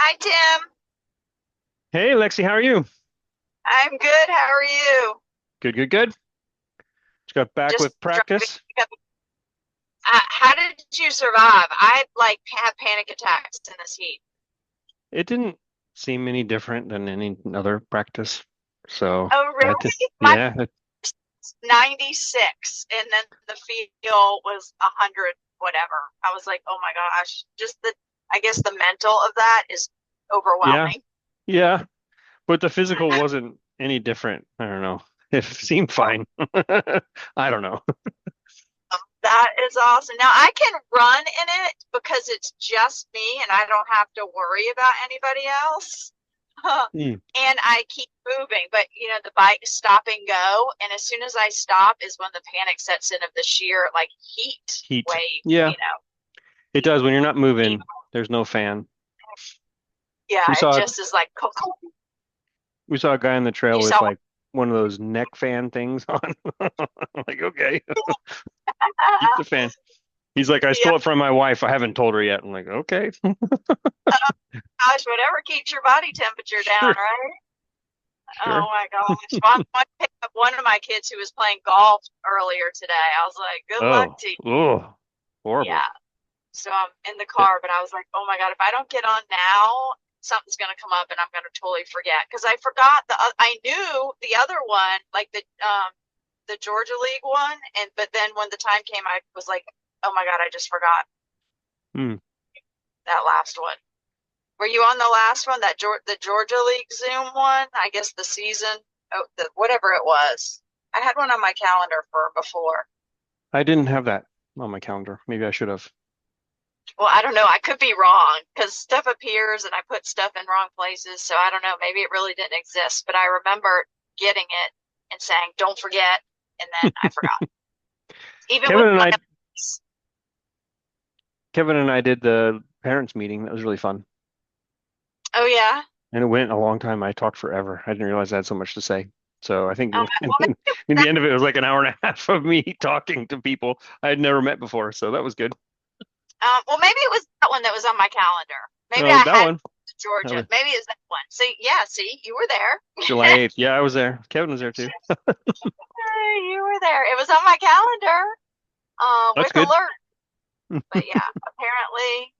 Hi, Tim. Hey, Lexi, how are you? I'm good. How are you? Good, good, good. Just got back Just with driving. practice. How did you survive? I like have panic attacks in this heat. It didn't seem any different than any other practice. So Oh, I had to, really? My yeah, 96, and then the feel was 100, whatever. I was like, oh my gosh, I guess the mental of that is yeah, overwhelming. yeah. But the physical wasn't any different. I don't know. It seemed fine. I don't know. That is awesome. Now I can run in it because it's just me and I don't have to worry about anybody else. Hmm. And I keep moving, but the bike stop and go. And as soon as I stop is when the panic sets in of the sheer like heat Heat. wave, Yeah, it heat, does. When you're not heat. moving, there's no fan. Yeah, We it saw just is like, we saw a guy on the trail you with saw. like one of those neck fan things on. I'm like, okay, keep the fan. He's like, I Yeah, stole it from my wife. I haven't told her yet. I'm like, okay, gosh, whatever keeps your body temperature down, sure, right? Oh sure. my gosh. Well, I picked up one of my kids who was playing golf earlier today. I was like, good luck Oh, to you. oh, horrible. Yeah. So I'm in the car, but I was like, oh my God, if I don't get on now, something's going to come up and I'm going to totally forget. Because I forgot I knew the other one, like the Georgia League one. But then when the time came, I was like, oh my God, I just forgot Hmm. that last one. Were you on the last one, the Georgia League Zoom one? I guess the season, whatever it was. I had one on my calendar for before. I didn't have that on my calendar. Maybe I should have. Well, I don't know. I could be wrong because stuff appears and I put stuff in wrong places. So I don't know. Maybe it really didn't exist, but I remember getting it and saying, "Don't forget," and then I forgot. Even Kevin with and my, I, Kevin and I did the parents meeting. That was really fun, oh yeah, and it went a long time. I talked forever. I didn't realize I had so much to say. So I think well, maybe it was in that, the end of it, it was like an hour and a half of me talking to people I had never met before. So that was good. well, maybe it was that one that was on my calendar. Maybe I That had one, that Georgia. was Maybe it's that one. See, yeah, see, you were there. July 8th. Yeah, I was there. Kevin was there too. You were there. It was on my calendar, That's with good. alert. But yeah, apparently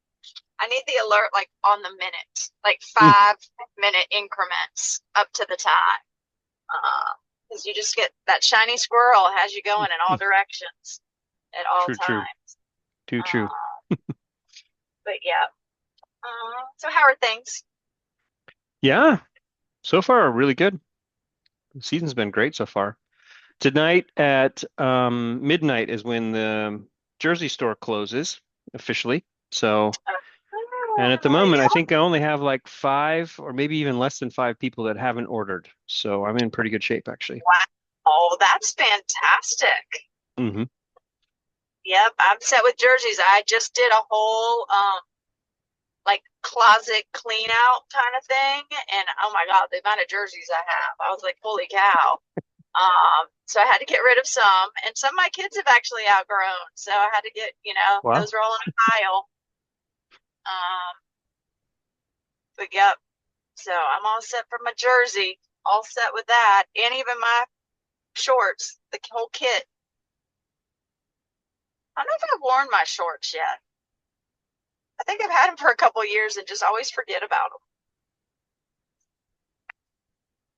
I need the alert like on the minute, like Mm, 5-minute increments up to the time. Because you just get that shiny squirrel has you going in all mm. directions at all True, true, times. too true. Uh, but yeah. So how are things? Yeah, so far really good. The season's been great so far. Tonight at midnight is when the Jersey store closes officially. So, and at the moment, I Yeah. think I only have like five or maybe even less than five people that haven't ordered. So I'm in pretty good shape actually. Wow. Oh, that's fantastic. Hmm. Yep, I'm set with jerseys. I just did a whole like closet clean out kind of thing, and oh my God, the amount of jerseys I have. I was like, holy cow. So I had to get rid of some, and some of my kids have actually outgrown. So I had to get, Wow. those rolling a pile. Um, but yep. So I'm all set for my jersey, all set with that, and even my shorts, the whole kit. I don't know if I've worn my shorts yet. I think I've had them for a couple years and just always forget about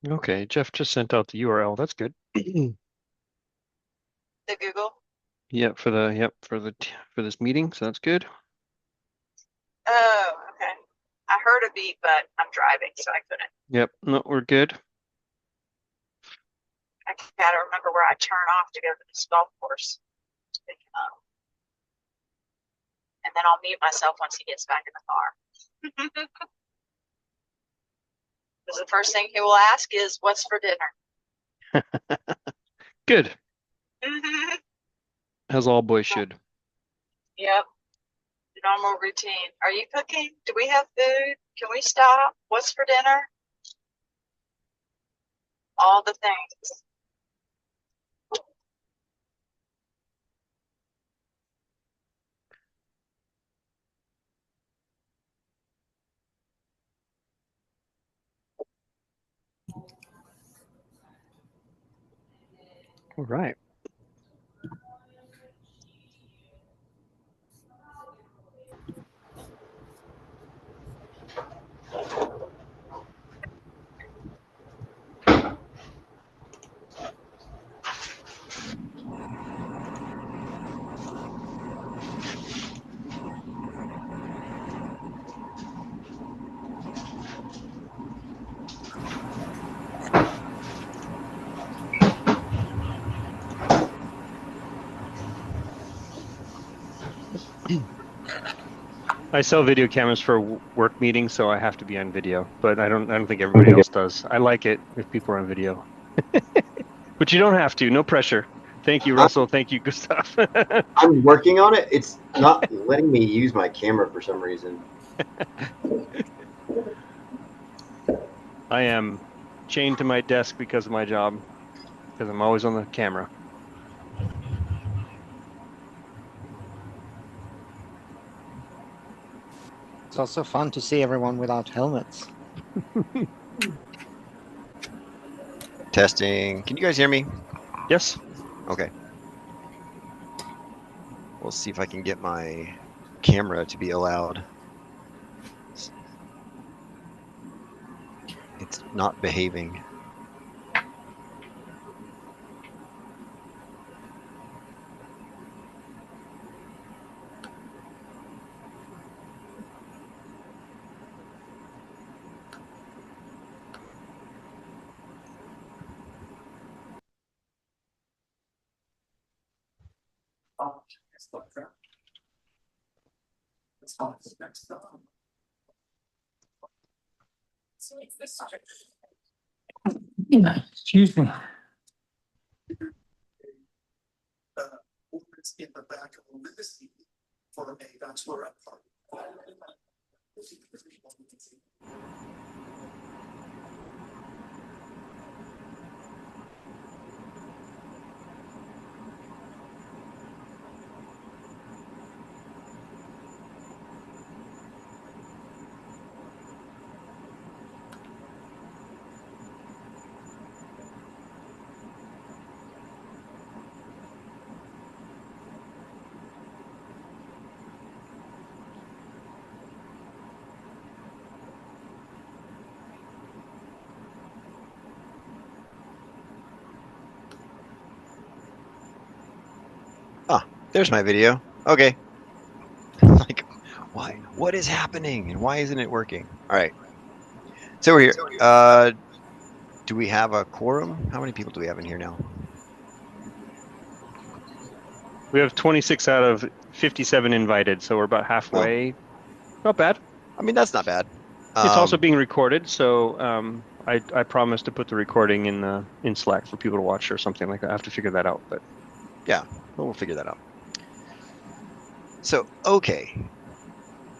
them. Okay, Jeff just sent out the URL. That's good. The Google. For this meeting. So that's good. Oh, okay. I heard a beep, but I'm driving, so I couldn't. Yep. No, we're good. I gotta remember where I turn off to go to this golf course. And then I'll mute myself once he gets back in the car. Because the first thing he will ask is, "What's for dinner?" Good. As all boys should. Yep, normal routine. Are you cooking? Do we have food? Can we stop? What's for dinner? All the things. All right. I sell video cameras for work meetings, so I have to be on video, but I don't think everybody else does. I like it if people are on video, but you don't have to. No pressure. Thank you, I'm, Russell. Thank you, Gustav. I'm working on it. It's not letting me use my camera for some reason. I am chained to my desk because of my job, because I'm always on the camera. It's also fun to see everyone without helmets. Testing. Can you guys hear me? Yes. Okay. We'll see if I can get my camera to be allowed. It's not behaving. Excuse me. Ah, there's my video. Okay. Like, why? What is happening? And why isn't it working? All right. So we're here. Do we have a quorum? How many people do we have in here now? We have 26 out of 57 invited, so we're about Oh, halfway. Not bad. I mean, that's not bad. It's also Um, being recorded, so I promise to put the recording in Slack for people to watch or something like that. I have to figure that out, but yeah, we'll figure that out. So, okay.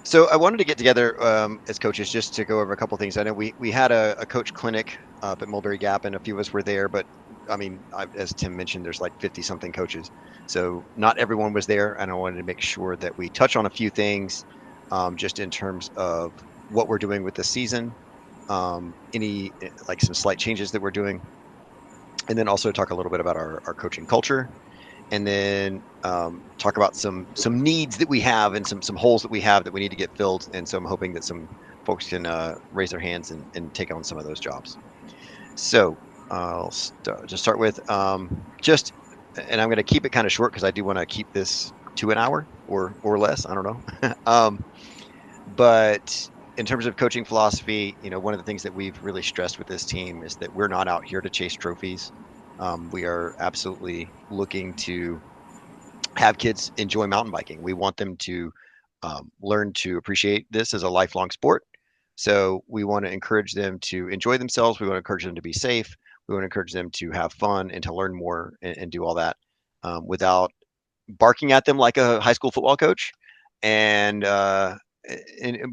So I wanted to get together as coaches just to go over a couple things. I know we had a coach clinic up at Mulberry Gap, and a few of us were there. But I mean, as Tim mentioned, there's like 50 something coaches, so not everyone was there. And I wanted to make sure that we touch on a few things, just in terms of what we're doing with the season, any like some slight changes that we're doing, and then also talk a little bit about our coaching culture, and then talk about some needs that we have and some holes that we have that we need to get filled. And so I'm hoping that some folks can raise their hands and take on some of those jobs. So just start with just, and I'm going to keep it kind of short because I do want to keep this to an hour or less. I don't know. But in terms of coaching philosophy, one of the things that we've really stressed with this team is that we're not out here to chase trophies. We are absolutely looking to have kids enjoy mountain biking. We want them to learn to appreciate this as a lifelong sport. So we want to encourage them to enjoy themselves. We want to encourage them to be safe. We want to encourage them to have fun and to learn more and do all that without barking at them like a high school football coach. And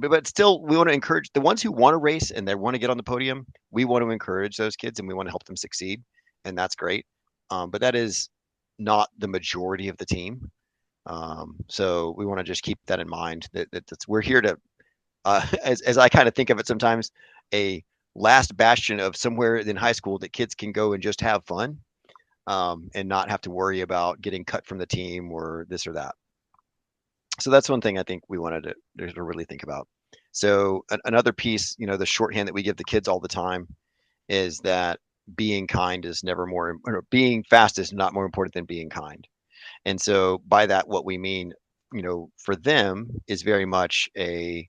but still, we want to encourage the ones who want to race and they want to get on the podium. We want to encourage those kids and we want to help them succeed, and that's great. But that is not the majority of the team. So we want to just keep that in mind that we're here to, as I kind of think of it sometimes, a last bastion of somewhere in high school that kids can go and just have fun, and not have to worry about getting cut from the team or this or that. So that's one thing I think we wanted to really think about. So another piece, the shorthand that we give the kids all the time is that being kind is never more, or being fast is not more important than being kind. And so by that, what we mean, for them is very much a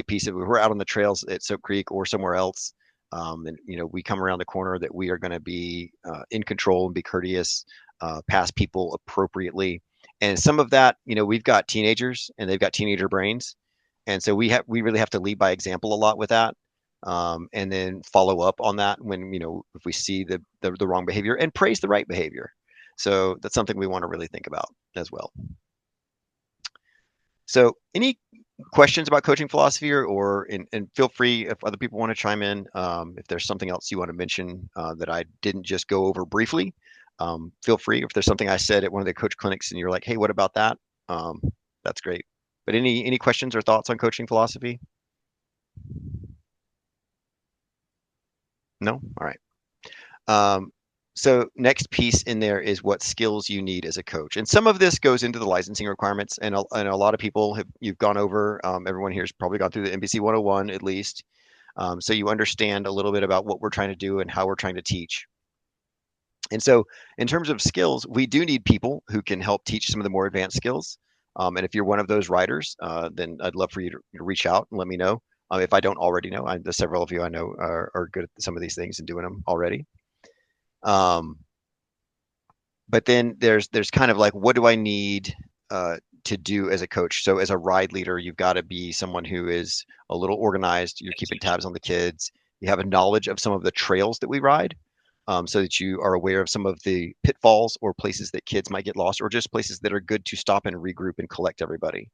piece of, if we're out on the trails at Soap Creek or somewhere else, and we come around the corner, that we are going to be in control and be courteous, pass people appropriately. And some of that, we've got teenagers and they've got teenager brains, and so we really have to lead by example a lot with that, and then follow up on that when if we see the wrong behavior, and praise the right behavior. So that's something we want to really think about as well. So any questions about coaching philosophy, and feel free if other people want to chime in, if there's something else you want to mention that I didn't just go over briefly. Feel free. If there's something I said at one of the coach clinics and you're like, hey, what about that? That's great. But any questions or thoughts on coaching philosophy? No? All right. So next piece in there is what skills you need as a coach. And some of this goes into the licensing requirements. And a lot of people you've gone over, everyone here has probably gone through the NBC 101 at least. So you understand a little bit about what we're trying to do and how we're trying to teach. And so in terms of skills, we do need people who can help teach some of the more advanced skills. And if you're one of those writers, then I'd love for you to reach out and let me know. If I don't already know, there's several of you I know are good at some of these things and doing them already. But then there's kind of like, what do I need to do as a coach? So as a ride leader, you've got to be someone who is a little organized. You're keeping tabs on the kids. You have a knowledge of some of the trails that we ride, so that you are aware of some of the pitfalls or places that kids might get lost, or just places that are good to stop and regroup and collect everybody.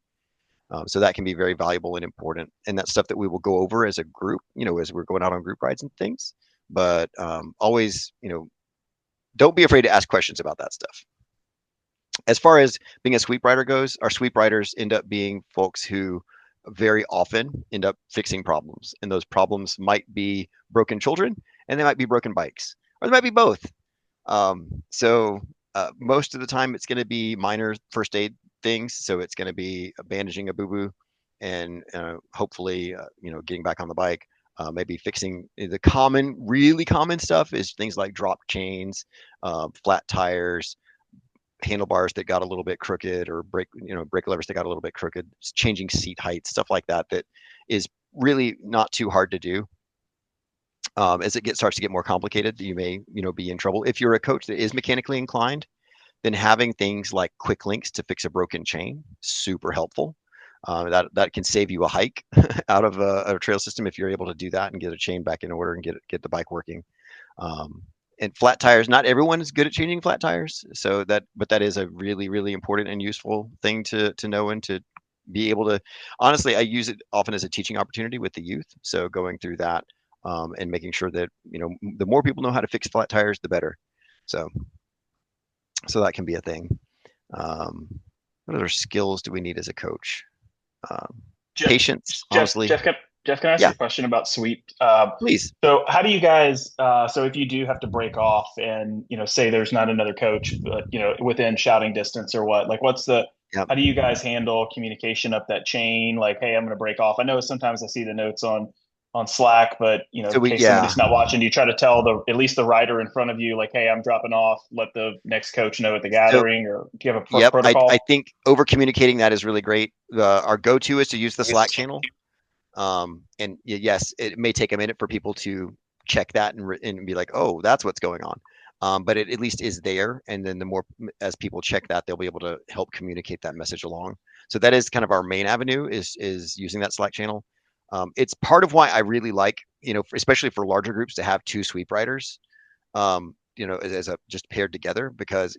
So that can be very valuable and important. And that's stuff that we will go over as a group, as we're going out on group rides and things. But always, don't be afraid to ask questions about that stuff. As far as being a sweep rider goes, our sweep riders end up being folks who very often end up fixing problems. And those problems might be broken children, and they might be broken bikes, or they might be both. So most of the time it's going to be minor first aid things. So it's going to be bandaging a boo-boo, and hopefully, getting back on the bike. Maybe fixing the really common stuff is things like drop chains, flat tires, handlebars that got a little bit crooked, or brake levers that got a little bit crooked, changing seat height, stuff like that. That is really not too hard to do. As it starts to get more complicated, you may be in trouble. If you're a coach that is mechanically inclined, then having things like quick links to fix a broken chain, super helpful. That can save you a hike out of a trail system if you're able to do that and get a chain back in order and get the bike working. And flat tires, not everyone is good at changing flat tires, but that is a really, really important and useful thing to know, and to be able to. Honestly, I use it often as a teaching opportunity with the youth. So going through that, and making sure that the more people know how to fix flat tires, the better. So that can be a thing. What other skills do we need as a coach? Jeff, Patience, honestly. Jeff, can I ask you Yeah, a question about sweep? please. So how do you guys, so if you do have to break off and, say there's not another coach, but, within shouting distance or what, like Yep. how do you guys handle communication up that chain? Like, hey, I'm going to break off. I know sometimes I see the notes on Slack, but, So in case somebody's not watching, you try to tell at least the rider in front of you, like, hey, I'm dropping off, let the next coach know at the So gathering, or do you have a yep, I protocol? think over communicating that is really great. Our go-to is to use the Slack channel. And yes, it may take a minute for people to check that and be like, oh, that's what's going on. But it at least is there. And then the more as people check that, they'll be able to help communicate that message along. So that is kind of our main avenue, is using that Slack channel. It's part of why I really like, especially for larger groups, to have two sweep riders, as a just paired together, because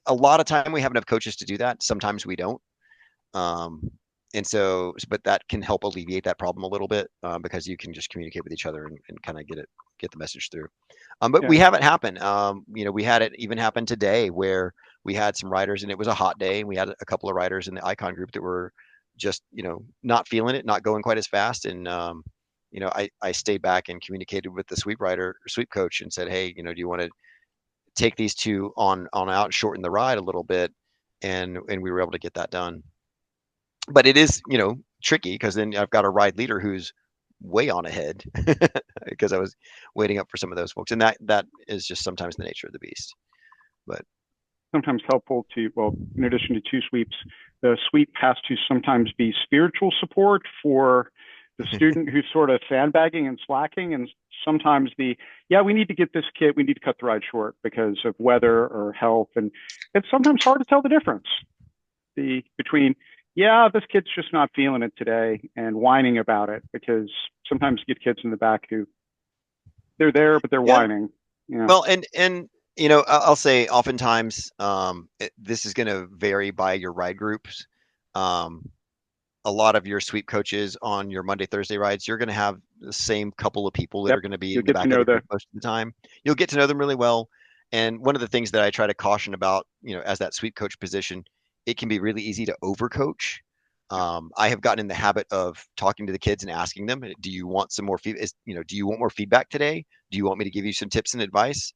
a lot of time we have enough coaches to do that. Sometimes we don't. And so, but that can help alleviate that problem a little bit, because you can just communicate with each other and kind of get the message through. But Yeah. we have it happen. We had it even happen today, where we had some riders, and it was a hot day, and we had a couple of riders in the icon group that were just, not feeling it, not going quite as fast. And, I stayed back and communicated with the sweep rider, sweep coach, and said, hey, do you want to take these two on out, shorten the ride a little bit, and we were able to get that done. But it is, tricky because then I've got a ride leader who's way on ahead because I was waiting up for some of those folks, and that is just sometimes the nature of the beast. But sometimes helpful to, well, in addition to two sweeps, the sweep has to sometimes be spiritual support for the student who's sort of sandbagging and slacking, and sometimes we need to get this kid, we need to cut the ride short because of weather or health, and it's sometimes hard to tell the difference between this kid's just not feeling it today and whining about it, because sometimes you get kids in the back who they're there but they're whining. Well, and I'll say oftentimes this is going to vary by your ride groups. A lot of your sweep coaches on your Monday, Thursday rides, you're going to have the same couple of people that are going to be in the back of the group most of the time. You'll get to know them really well. And one of the things that I try to caution about, as that sweep coach position, it can be really easy to overcoach. I have gotten in the habit of talking to the kids and asking them, do you want some more feedback? Do you want more feedback today? Do you want me to give you some tips and advice?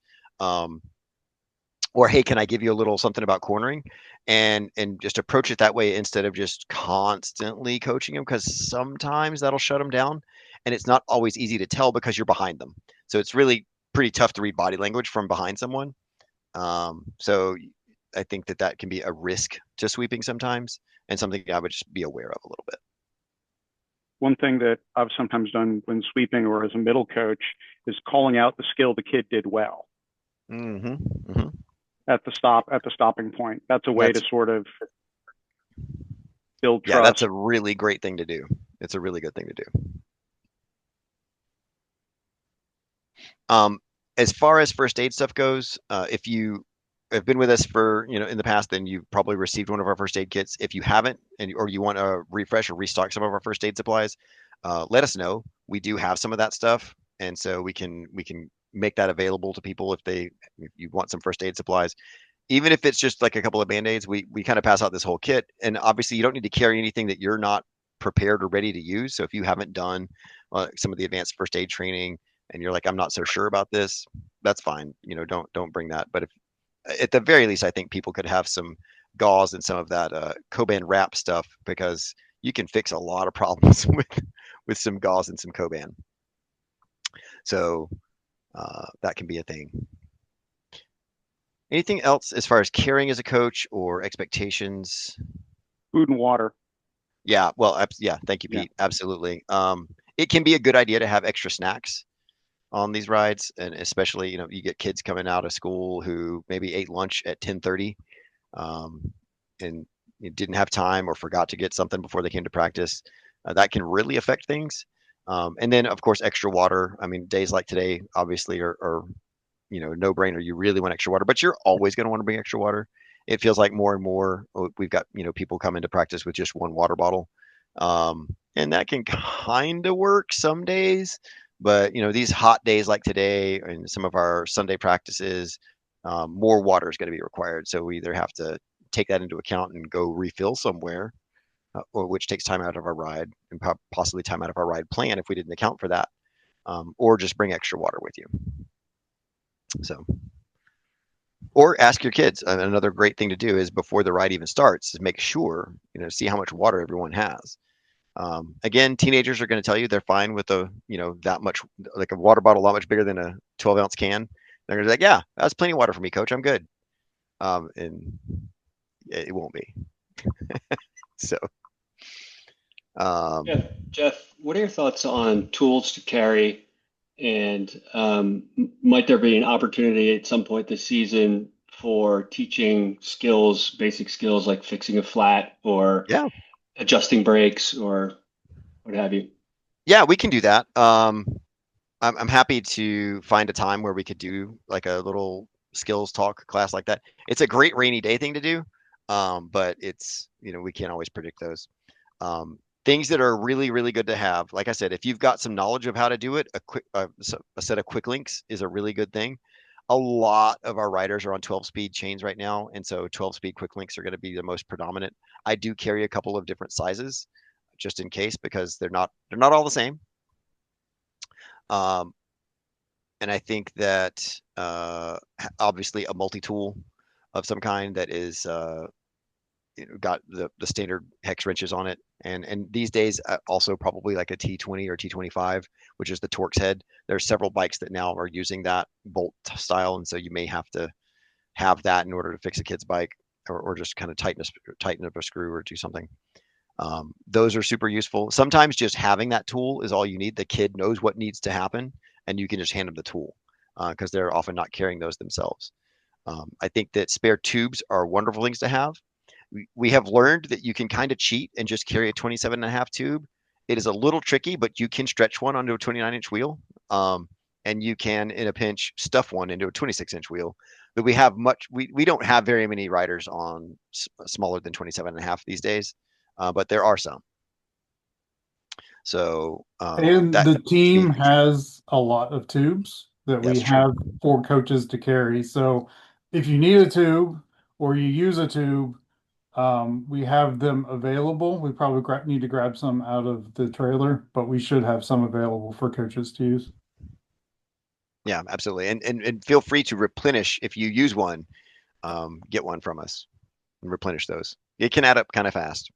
Or, hey, can I give you a little something about cornering, and just approach it that way instead of just constantly coaching them, because sometimes that'll shut them down, and it's not always easy to tell because you're behind them. So it's really pretty tough to read body language from behind someone. So I think that can be a risk to sweeping sometimes, and something I would just be aware of a little bit. One thing that I've sometimes done when sweeping or as a middle coach is calling out the skill the kid did well. Mm-hmm. Mm-hmm. At the stopping point. That's a way to sort of build trust. Yeah, that's a really great thing to do. It's a really good thing to do. As far as first aid stuff goes, if you have been with us for, in the past, then you've probably received one of our first aid kits. If you haven't, or you want to refresh or restock some of our first aid supplies, let us know. We do have some of that stuff, and so we can make that available to people if you want some first aid supplies. Even if it's just like a couple of Band-Aids, we kind of pass out this whole kit. And obviously you don't need to carry anything that you're not prepared or ready to use. So if you haven't done some of the advanced first aid training and you're like, I'm not so sure about this, that's fine. Don't bring that. But if at the very least, I think people could have some gauze and some of that Coban wrap stuff, because you can fix a lot of problems with some gauze and some Coban. So that can be a thing. Anything else as far as caring as a coach or expectations? Food and water. Yeah, well, yeah, thank you, Pete. Yeah. Absolutely. It can be a good idea to have extra snacks on these rides, and especially, you get kids coming out of school who maybe ate lunch at 10:30, and didn't have time or forgot to get something before they came to practice. That can really affect things. And then, of course, extra water. I mean, days like today obviously are no brainer. You really want extra water, but you're always going to want to bring extra water. It feels like more and more we've got, people come into practice with just one water bottle. And that can kind of work some days, but these hot days like today and some of our Sunday practices, more water is going to be required. So we either have to take that into account and go refill somewhere, or which takes time out of our ride and possibly time out of our ride plan if we didn't account for that, or just bring extra water with you. So, or ask your kids. Another great thing to do is before the ride even starts is make sure, see how much water everyone has. Again, teenagers are going to tell you they're fine with that much, like a water bottle a lot much bigger than a 12-ounce can. They're going to be like, yeah, that's plenty of water for me, coach. I'm good. And it won't be. So, Jeff, what are your thoughts on tools to carry? And might there be an opportunity at some point this season for teaching skills, basic skills like fixing a flat or adjusting brakes or what have you? Yeah, we can do that. I'm happy to find a time where we could do like a little skills talk class like that. It's a great rainy day thing to do, but it's, we can't always predict those. Things that are really, really good to have. Like I said, if you've got some knowledge of how to do it, a set of quick links is a really good thing. A lot of our riders are on 12-speed chains right now, and so 12-speed quick links are going to be the most predominant. I do carry a couple of different sizes just in case, because they're not all the same. Um, and I think that obviously a multi-tool of some kind that is got the standard hex wrenches on it. And these days also probably like a T20 or T25, which is the Torx head. There's several bikes that now are using that bolt style, and so you may have to have that in order to fix a kid's bike, or just kind of tighten up a screw or do something. Those are super useful. Sometimes just having that tool is all you need. The kid knows what needs to happen, and you can just hand them the tool because they're often not carrying those themselves. I think that spare tubes are wonderful things to have. We have learned that you can kind of cheat and just carry a 27.5 tube. It is a little tricky, but you can stretch one onto a 29-inch wheel. And you can, in a pinch, stuff one into a 26-inch wheel. But we don't have very many riders on smaller than 27.5 these days, but there are some. So And that the team being, has a lot of tubes that we that's true. have for coaches to carry. So if you need a tube or you use a tube, we have them available. We probably need to grab some out of the trailer, but we should have some available for coaches to use. Yeah, absolutely. And feel free to replenish if you use one. Get one from us and replenish those. It can add up kind of fast.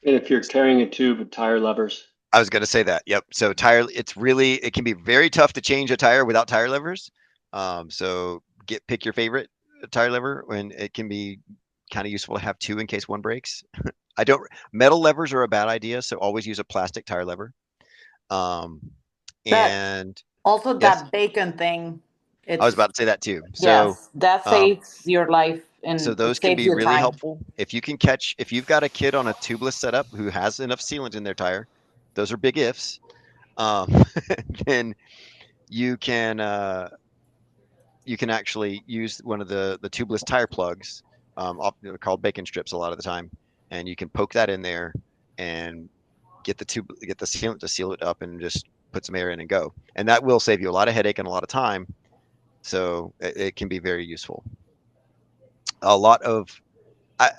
And if you're carrying a tube of tire levers, I was going to say that. Yep. So it can be very tough to change a tire without tire levers. So pick your favorite tire lever, and it can be kind of useful to have two in case one breaks. Metal levers are a bad idea, so always use a plastic tire lever. Um, That and also yes, that bacon thing, I was it's about to say that too. So, yes, that um, saves your life so and it those can saves be you really time. helpful. If you've got a kid on a tubeless setup who has enough sealant in their tire, those are big ifs. Um, then you can actually use one of the tubeless tire plugs, called bacon strips a lot of the time, and you can poke that in there and get the sealant to seal it up and just put some air in and go. And that will save you a lot of headache and a lot of time. So it can be very useful. A lot of I,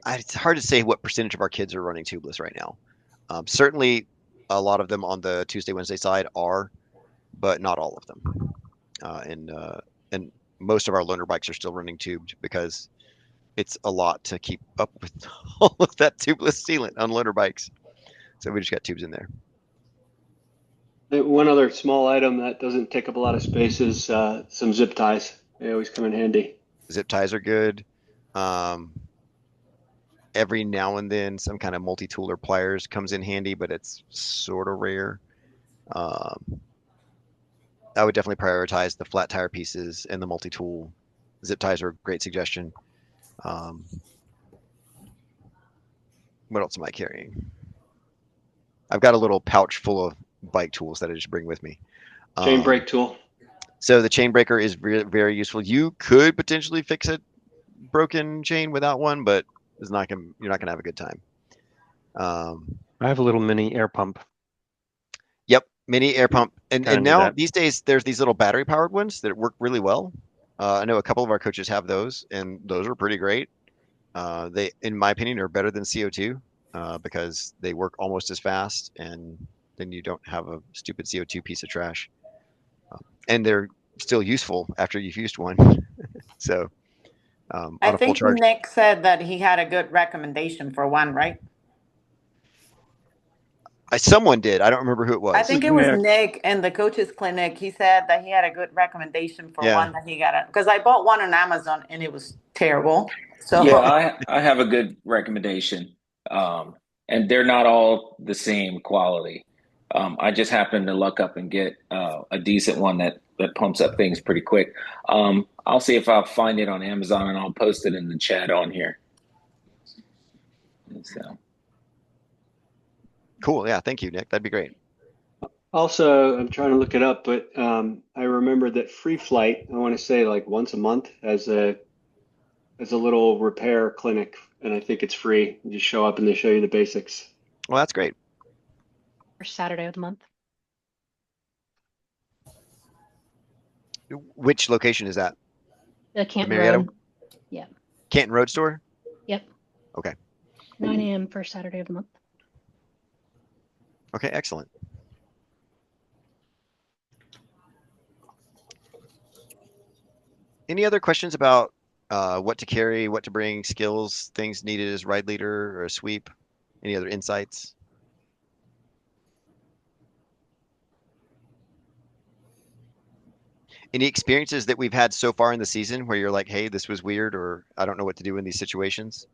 it's hard to say what percentage of our kids are running tubeless right now. Certainly, a lot of them on the Tuesday, Wednesday side are, but not all of them. And most of our loaner bikes are still running tubed because it's a lot to keep up with all of that tubeless sealant on loaner bikes. So we just got tubes in there. one other small item that doesn't take up a lot of space is some zip ties. They always come in handy. Zip ties are good. Um, every now and then, some kind of multi-tool or pliers comes in handy, but it's sort of rare. Um, I would definitely prioritize the flat tire pieces and the multi-tool. Zip ties are a great suggestion. Um, what else am I carrying? I've got a little pouch full of bike tools that I just bring with me. Chain brake tool. So the chain breaker is very useful. You could potentially fix a broken chain without one, but you're not gonna have a good time. I have a little mini air pump. Yep, mini air pump, and Kind of need now that. these days there's these little battery powered ones that work really well. I know a couple of our coaches have those, and those are pretty great. They, in my opinion, are better than CO2 because they work almost as fast, and then you don't have a stupid CO2 piece of trash. And they're still useful after you've used one. So I on a full think charge, Nick said that he had a good recommendation for one, right? someone did. I don't remember who it I was. think it was Nick. Nick in the coaches clinic. He said that he had a good recommendation for Yeah, one that he got because I bought one on Amazon and it was terrible. Yeah, So I have a good recommendation. Um, and they're not all the same quality. I just happened to luck up and get a decent one that pumps up things pretty quick. I'll see if I'll find it on Amazon and I'll post it in the chat on here. So cool. Yeah, thank you, Nick. That'd be great. Also, I'm trying to look it up, but I remember that Free Flight, I want to say like once a month, has a little repair clinic, and I think it's free. You just show up and they show you the basics. Well, that's great. First Saturday of the month. Which location is that? The The Canton Marietta Road. Yeah. Canton Road store? Yep. Okay. 9 a.m. first Saturday of the month. Okay, excellent. Any other questions about what to carry, what to bring, skills, things needed as ride leader or a sweep? Any other insights? Any experiences that we've had so far in the season where you're like, hey, this was weird, or I don't know what to do in these situations?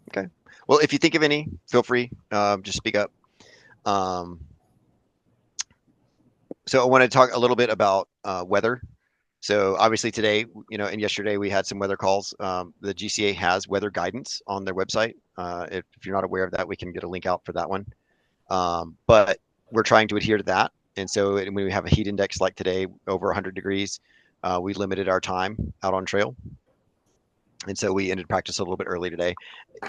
Okay. Well, if you think of any, feel free, just speak up. Um, so I want to talk a little bit about weather. So obviously today, and yesterday we had some weather calls. The GCA has weather guidance on their website. If you're not aware of that, we can get a link out for that one. But we're trying to adhere to that. And so when we have a heat index like today, over 100 degrees, we limited our time out on trail. And so we ended practice a little bit early today.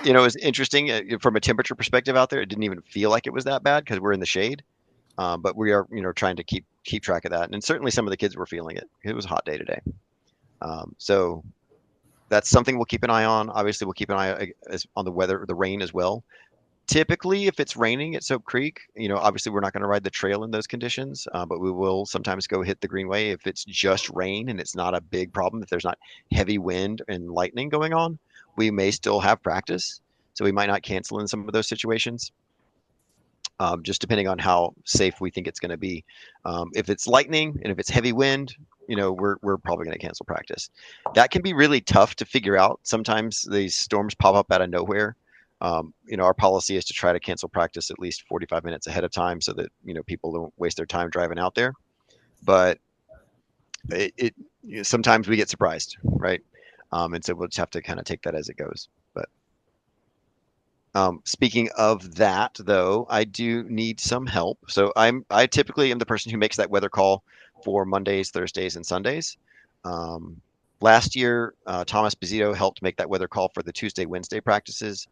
It was interesting from a temperature perspective out there. It didn't even feel like it was that bad because we're in the shade. But we are, trying to keep track of that. And certainly some of the kids were feeling it. It was a hot day today. So that's something we'll keep an eye on. Obviously, we'll keep an eye on the weather, the rain as well. Typically, if it's raining at Soap Creek, obviously we're not going to ride the trail in those conditions, but we will sometimes go hit the greenway if it's just rain and it's not a big problem. If there's not heavy wind and lightning going on, we may still have practice. So we might not cancel in some of those situations, just depending on how safe we think it's going to be. If it's lightning and if it's heavy wind, we're probably going to cancel practice. That can be really tough to figure out. Sometimes these storms pop up out of nowhere. Our policy is to try to cancel practice at least 45 minutes ahead of time so that, people don't waste their time driving out there. But sometimes we get surprised, right? And so we'll just have to kind of take that as it goes. But speaking of that, though, I do need some help. So I typically am the person who makes that weather call for Mondays, Thursdays, and Sundays. Last year, Thomas Bizito helped make that weather call for the Tuesday, Wednesday practices.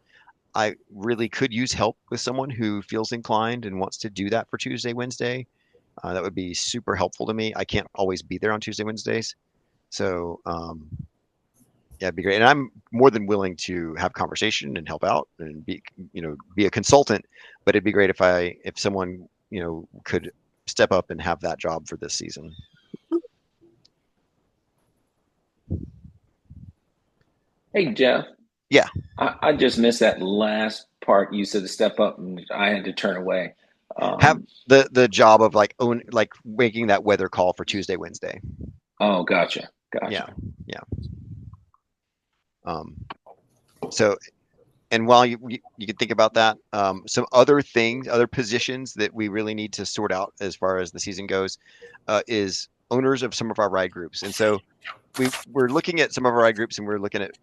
I really could use help with someone who feels inclined and wants to do that for Tuesday, Wednesday. That would be super helpful to me. I can't always be there on Tuesday, Wednesdays. So, yeah, it'd be great. And I'm more than willing to have conversation and help out and be a consultant, but it'd be great if someone, could step up and have that job for this season. Hey, Jeff. Yeah. I just missed that last part. You said to step up, and I had to turn away. Have the job of making that weather call for Tuesday, Wednesday. Oh, gotcha. Yeah. So, and while you can think about that, some other positions that we really need to sort out as far as the season goes, is owners of some of our ride groups. And so we're looking at some of our ride groups and we're looking at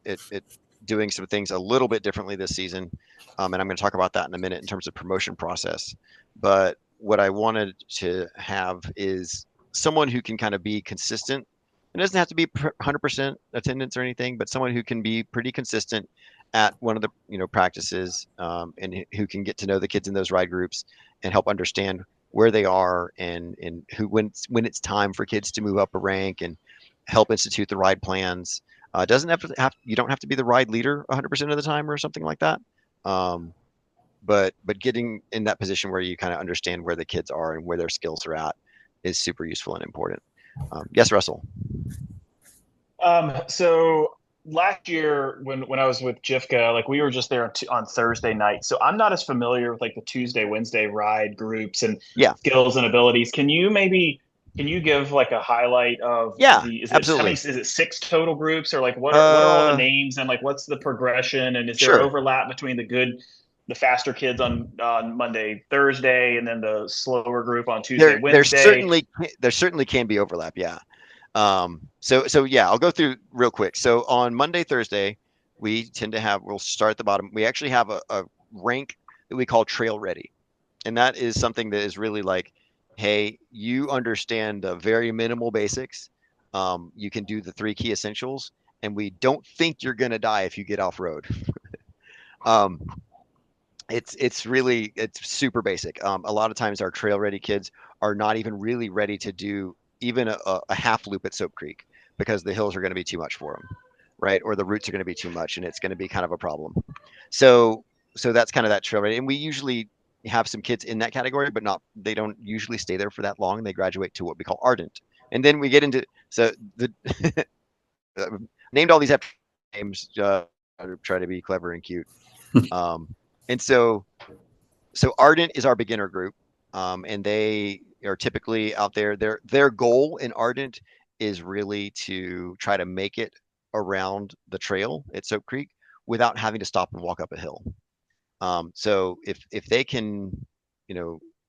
doing some things a little bit differently this season. And I'm going to talk about that in a minute in terms of promotion process. But what I wanted to have is someone who can kind of be consistent. It doesn't have to be 100% attendance or anything, but someone who can be pretty consistent at one of the practices, and who can get to know the kids in those ride groups and help understand where they are and when it's time for kids to move up a rank and help institute the ride plans. Doesn't you don't have to be the ride leader 100% of the time or something like that. But getting in that position where you kind of understand where the kids are and where their skills are at is super useful and important. Yes, Russell. So last year when I was with Jifka, we were just there on Thursday night. So I'm not as familiar with the Tuesday, Wednesday ride groups and skills and abilities. Can you give a highlight of absolutely. Is it 6 total groups or what are all the names and what's the progression and is there overlap between the faster kids on Monday, Thursday, and then the slower group on Tuesday, Wednesday? There certainly can be overlap. Yeah. So yeah, I'll go through real quick. So on Monday, Thursday, we'll start at the bottom. We actually have a rank that we call trail ready. And that is something that is really hey, you understand the very minimal basics. You can do the 3 key essentials and we don't think you're going to die if you get off road. It's super basic. A lot of times our trail ready kids are not even really ready to do even a half loop at Soap Creek because the hills are going to be too much for them, right? Or the routes are going to be too much and it's going to be kind of a problem. So that's kind of that trail, right? And we usually have some kids in that category, but they don't usually stay there for that long. They graduate to what we call ardent. And then we get into, so the named all these names, try to be clever and cute. And so ardent is our beginner group. And they are typically out there. Their goal in ardent is really to try to make it around the trail at Soap Creek without having to stop and walk up a hill. So if they can,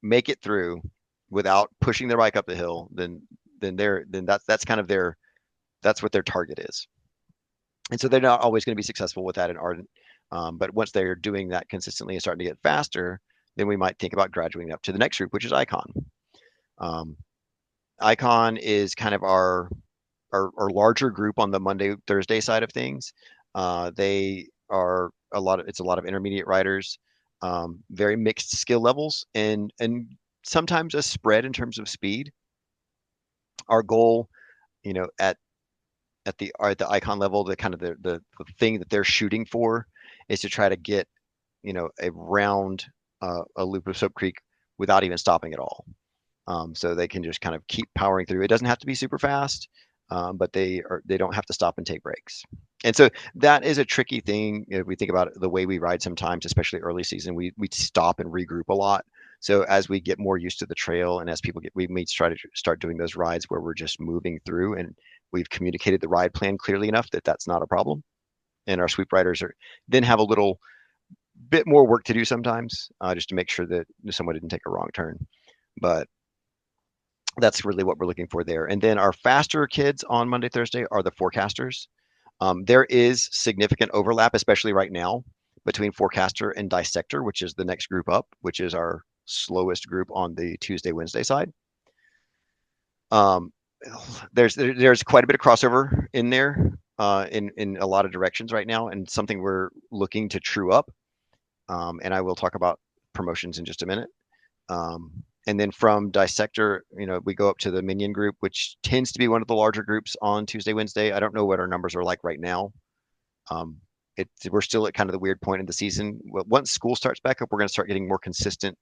make it through without pushing their bike up the hill, then that's kind of that's what their target is. And so they're not always going to be successful with that in ardent. But once they're doing that consistently and starting to get faster, then we might think about graduating up to the next group, which is icon. Icon is kind of our larger group on the Monday, Thursday side of things. They are it's a lot of intermediate riders, very mixed skill levels, and sometimes a spread in terms of speed. Our goal, at the icon level, the kind of the thing that they're shooting for is to try to get, around a loop of Soap Creek without even stopping at all. So they can just kind of keep powering through. It doesn't have to be super fast, but they don't have to stop and take breaks. And so that is a tricky thing if we think about the way we ride sometimes, especially early season. We stop and regroup a lot. So as we get more used to the trail and as we may try to start doing those rides where we're just moving through and we've communicated the ride plan clearly enough that that's not a problem. And our sweep riders then have a little bit more work to do sometimes, just to make sure that someone didn't take a wrong turn. But that's really what we're looking for there. And then our faster kids on Monday, Thursday are the forecasters. There is significant overlap, especially right now, between forecaster and dissector, which is the next group up, which is our slowest group on the Tuesday, Wednesday side. There's quite a bit of crossover in there, in a lot of directions right now, and something we're looking to true up. And I will talk about promotions in just a minute. And then from dissector, we go up to the minion group, which tends to be one of the larger groups on Tuesday, Wednesday. I don't know what our numbers are like right now. We're still at kind of the weird point in the season. Once school starts back up, we're going to start getting more consistent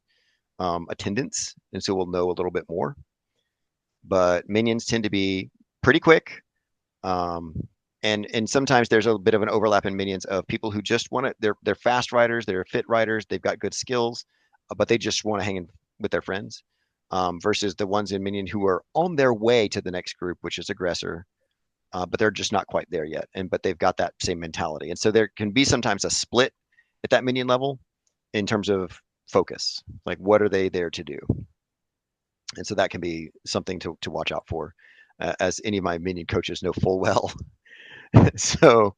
attendance, and so we'll know a little bit more. But minions tend to be pretty quick, and sometimes there's a bit of an overlap in minions of people who just want to. They're fast riders, they're fit riders, they've got good skills, but they just want to hang in with their friends, versus the ones in minion who are on their way to the next group, which is aggressor, but they're just not quite there yet, but they've got that same mentality. And so there can be sometimes a split at that minion level in terms of focus, like what are they there to do. And so that can be something to watch out for, as any of my minion coaches know full well. So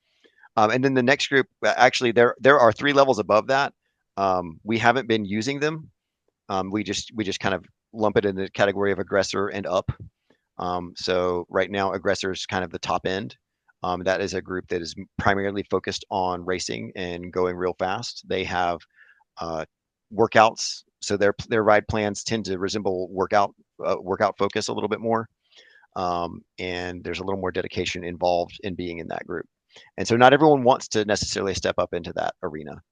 and then the next group, actually there are 3 levels above that. We haven't been using them. We just kind of lump it in the category of aggressor and up. So right now, aggressor is kind of the top end. That is a group that is primarily focused on racing and going real fast. They have workouts, so their ride plans tend to resemble workout focus a little bit more. And there's a little more dedication involved in being in that group. And so not everyone wants to necessarily step up into that arena.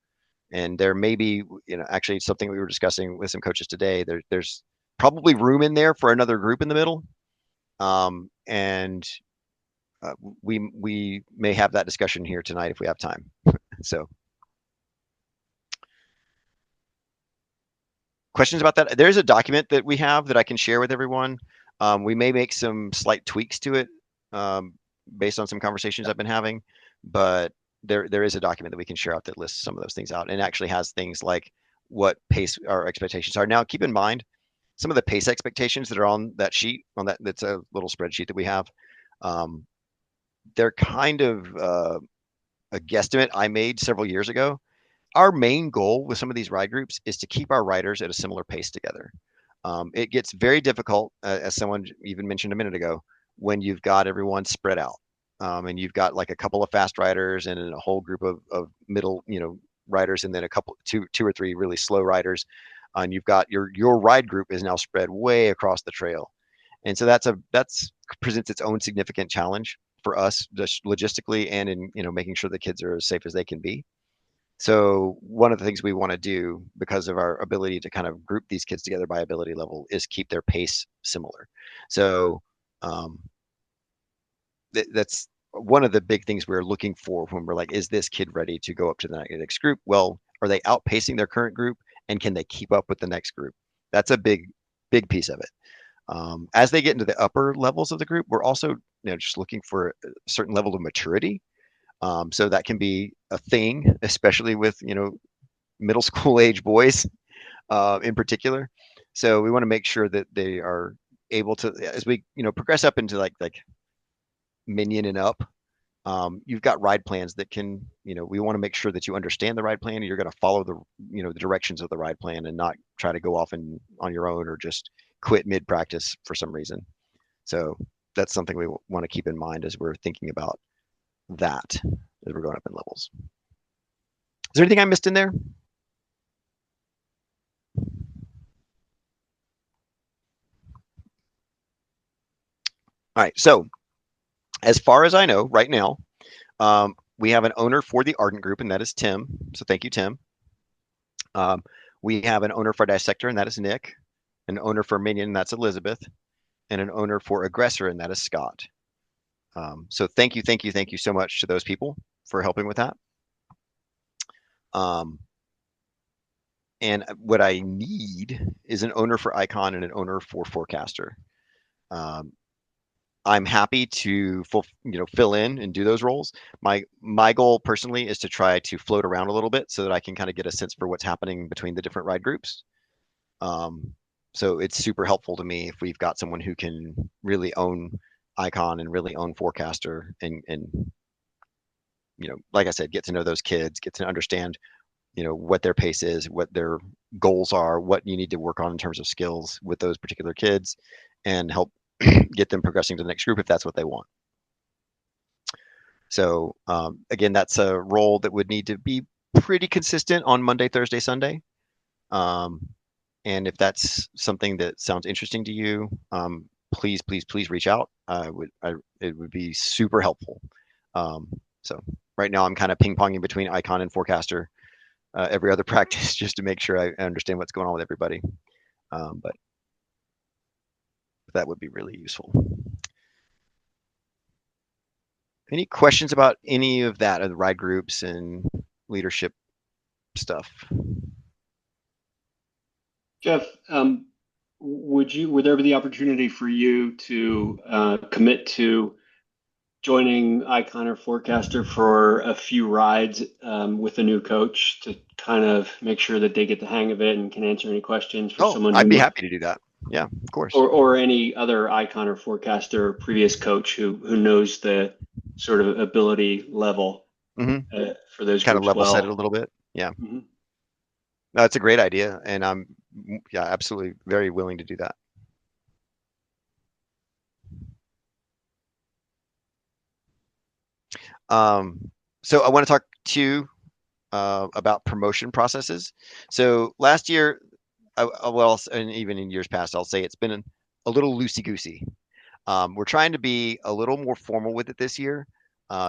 And there may be, actually something we were discussing with some coaches today, there's probably room in there for another group in the middle. And we may have that discussion here tonight if we have time. So questions about that? There's a document that we have that I can share with everyone. We may make some slight tweaks to it, based on some conversations I've been having, but there is a document that we can share out that lists some of those things out and actually has things like what pace our expectations are. Now, keep in mind, some of the pace expectations that are on that sheet, that's a little spreadsheet that we have. They're kind of a guesstimate I made several years ago. Our main goal with some of these ride groups is to keep our riders at a similar pace together. It gets very difficult, as someone even mentioned a minute ago, when you've got everyone spread out. And you've got like a couple of fast riders and then a whole group of middle, riders, and then two or three really slow riders. And you've got your ride group is now spread way across the trail. And so that's presents its own significant challenge for us, just logistically and in, making sure the kids are as safe as they can be. So one of the things we want to do because of our ability to kind of group these kids together by ability level is keep their pace similar. So um, that's one of the big things we're looking for when we're like, is this kid ready to go up to the next group? Well, are they outpacing their current group, and can they keep up with the next group? That's a big piece of it. As they get into the upper levels of the group, we're also just looking for a certain level of maturity. So that can be a thing, especially with middle school age boys in particular. So we want to make sure that they are able to, as we progress up into like minion and up. You've got ride plans that can, we want to make sure that you understand the ride plan and you're going to follow the directions of the ride plan and not try to go off on your own or just quit mid practice for some reason. So that's something we want to keep in mind as we're thinking about that as we're going up in levels. Is there anything I missed in there? All right. So as far as I know, right now, we have an owner for the Ardent group, and that is Tim. So thank you, Tim. We have an owner for Dissector, and that is Nick. An owner for Minion, and that's Elizabeth. And an owner for Aggressor, and that is Scott. So thank you so much to those people for helping with that. And what I need is an owner for Icon and an owner for Forecaster. I'm happy to fill in and do those roles. My goal personally is to try to float around a little bit so that I can kind of get a sense for what's happening between the different ride groups. So it's super helpful to me if we've got someone who can really own Icon and really own Forecaster and like I said, get to know those kids, get to understand what their pace is, what their goals are, what you need to work on in terms of skills with those particular kids, and help get them progressing to the next group if that's what they want. So again, that's a role that would need to be pretty consistent on Monday, Thursday, Sunday. And if that's something that sounds interesting to you, please reach out. It would be super helpful. So right now I'm kind of ping-ponging between Icon and Forecaster every other practice just to make sure I understand what's going on with everybody. But that would be really useful. Any questions about any of that, of the ride groups and leadership stuff? Jeff, would there be the opportunity for you to commit to joining Icon or Forecaster for a few rides with a new coach to kind of make sure that they get the hang of it and can answer any questions for someone I'd who be happy to do that. Yeah, of course. Or any other Icon or Forecaster previous coach who knows the sort of ability level for those kind of groups level set it a well. little bit. Yeah. Mm-hmm. No, it's a great idea, and I'm absolutely very willing to do that. So I want to talk to you about promotion processes. So last year, well, and even in years past, I'll say it's been a little loosey-goosey. We're trying to be a little more formal with it this year,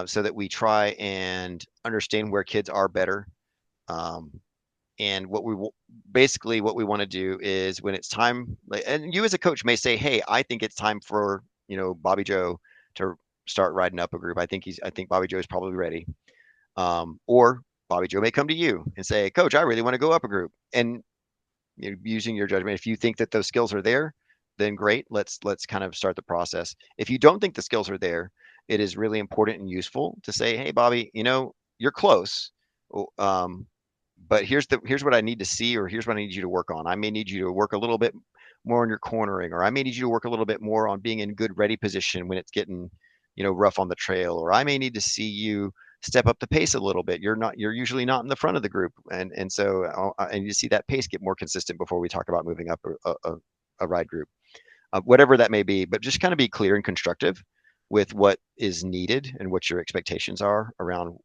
so that we try and understand where kids are better. And basically what we want to do is when it's time, and you as a coach may say, "Hey, I think it's time for Bobby Joe to start riding up a group. I think Bobby Joe is probably ready." Or Bobby Joe may come to you and say, "Coach, I really want to go up a group." And using your judgment, if you think that those skills are there, then great. Let's kind of start the process. If you don't think the skills are there, it is really important and useful to say, "Hey, Bobby, you're close. But here's what I need to see, or here's what I need you to work on. I may need you to work a little bit more on your cornering, or I may need you to work a little bit more on being in good ready position when it's getting, rough on the trail, or I may need to see you step up the pace a little bit. You're usually not in the front of the group, and so I need to see that pace get more consistent before we talk about moving up a ride group, whatever that may be. But just kind of be clear and constructive with what is needed and what your expectations are around,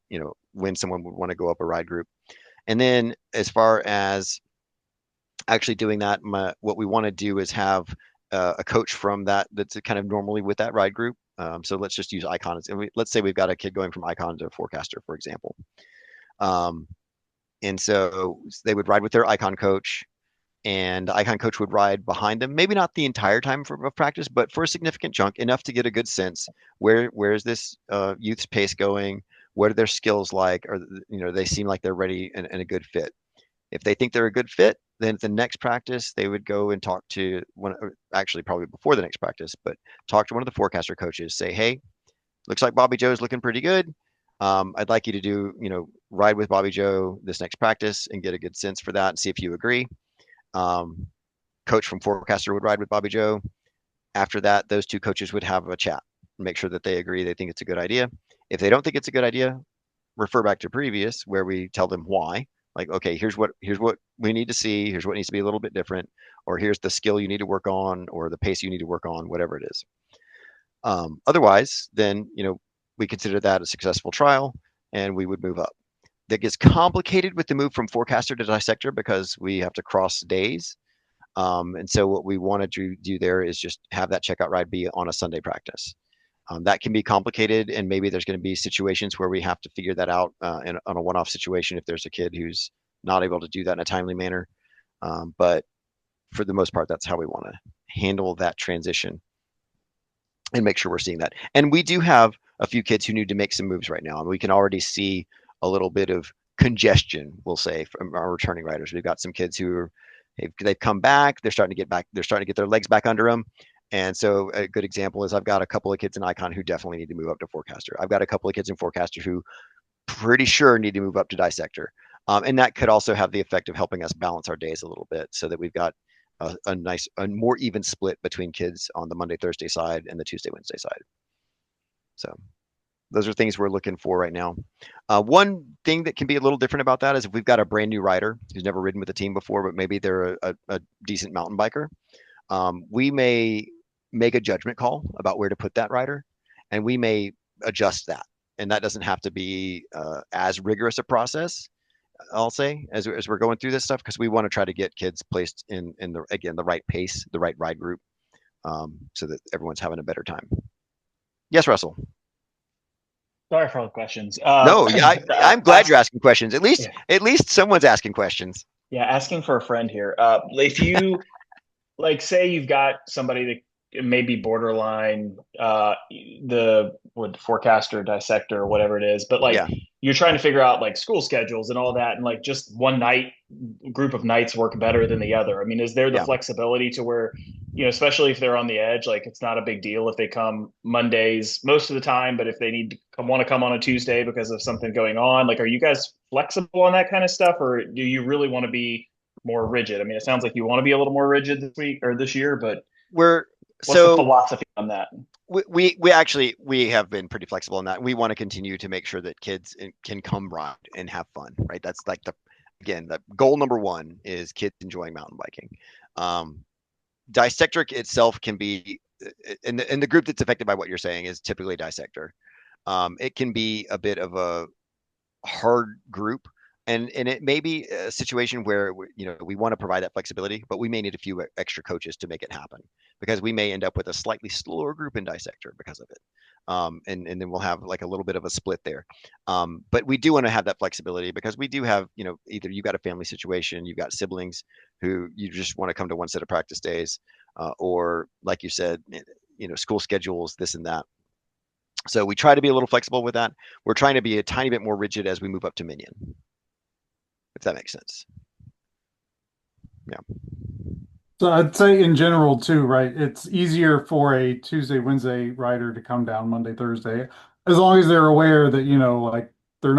when someone would want to go up a ride group. And then as far as actually doing that, what we want to do is have a coach from that's kind of normally with that ride group. So let's just use Icon. Let's say we've got a kid going from Icon to Forecaster, for example. And so they would ride with their icon coach, and the icon coach would ride behind them, maybe not the entire time of practice, but for a significant chunk, enough to get a good sense where is this youth's pace going, what are their skills like, or they seem like they're ready and a good fit. If they think they're a good fit, then at the next practice they would go and talk to one, actually probably before the next practice, but talk to one of the forecaster coaches, say, hey, looks like Bobby Joe's looking pretty good. I'd like you to do, ride with Bobby Joe this next practice and get a good sense for that and see if you agree. Coach from forecaster would ride with Bobby Joe. After that, those two coaches would have a chat, make sure that they agree, they think it's a good idea. If they don't think it's a good idea, refer back to previous where we tell them why. Like, okay, here's what we need to see. Here's what needs to be a little bit different, or here's the skill you need to work on, or the pace you need to work on, whatever it is. Otherwise, then we consider that a successful trial, and we would move up. That gets complicated with the move from forecaster to dissector because we have to cross days. And so what we wanted to do there is just have that checkout ride be on a Sunday practice. That can be complicated, and maybe there's going to be situations where we have to figure that out on a one-off situation if there's a kid who's not able to do that in a timely manner. But for the most part, that's how we want to handle that transition and make sure we're seeing that. And we do have a few kids who need to make some moves right now. And we can already see a little bit of congestion, we'll say, from our returning riders. We've got some kids who are, they've come back, they're starting to get back, they're starting to get their legs back under them. And so a good example is I've got a couple of kids in Icon who definitely need to move up to Forecaster. I've got a couple of kids in Forecaster who pretty sure need to move up to Dissector. And that could also have the effect of helping us balance our days a little bit so that we've got a more even split between kids on the Monday, Thursday side and the Tuesday, Wednesday side. So those are things we're looking for right now. One thing that can be a little different about that is if we've got a brand new rider who's never ridden with the team before, but maybe they're a decent mountain biker, we may make a judgment call about where to put that rider, and we may adjust that. And that doesn't have to be as rigorous a process, I'll say, as we're going through this stuff, because we want to try to get kids placed in the right pace, the right ride group, so that everyone's having a better time. Yes, Russell. Sorry for all the questions. No, I'm glad you're asking questions. At least someone's asking questions. Yeah, asking for a friend here. If you like, say you've got somebody that may be borderline the forecaster, dissector, or whatever it is, but you're trying to figure out like school schedules and all that, and like just one group of nights work better than the other. I mean, is there the flexibility to where, especially if they're on the edge, like it's not a big deal if they come Mondays most of the time, but if they want to come on a Tuesday because of something going on, like, are you guys flexible on that kind of stuff, or do you really want to be more rigid? I mean, it sounds like you want to be a little more rigid this week or this year, but what's the philosophy on that? We have been pretty flexible on that. We want to continue to make sure that kids can come ride and have fun, right? That's like the goal number one is kids enjoying mountain biking. Dissector itself can be, and the group that's affected by what you're saying is typically Dissector. It can be a bit of a hard group. And it may be a situation where we want to provide that flexibility, but we may need a few extra coaches to make it happen, because we may end up with a slightly slower group in Dissector because of it. And then we'll have like a little bit of a split there. But we do want to have that flexibility because we do have, either you've got a family situation, you've got siblings who you just want to come to one set of practice days, or like you said, school schedules, this and that. So we try to be a little flexible with that. We're trying to be a tiny bit more rigid as we move up to Minion, if that makes sense. Yeah. So I'd say in general too, right? It's easier for a Tuesday, Wednesday rider to come down Monday, Thursday, as long as they're aware that, like they're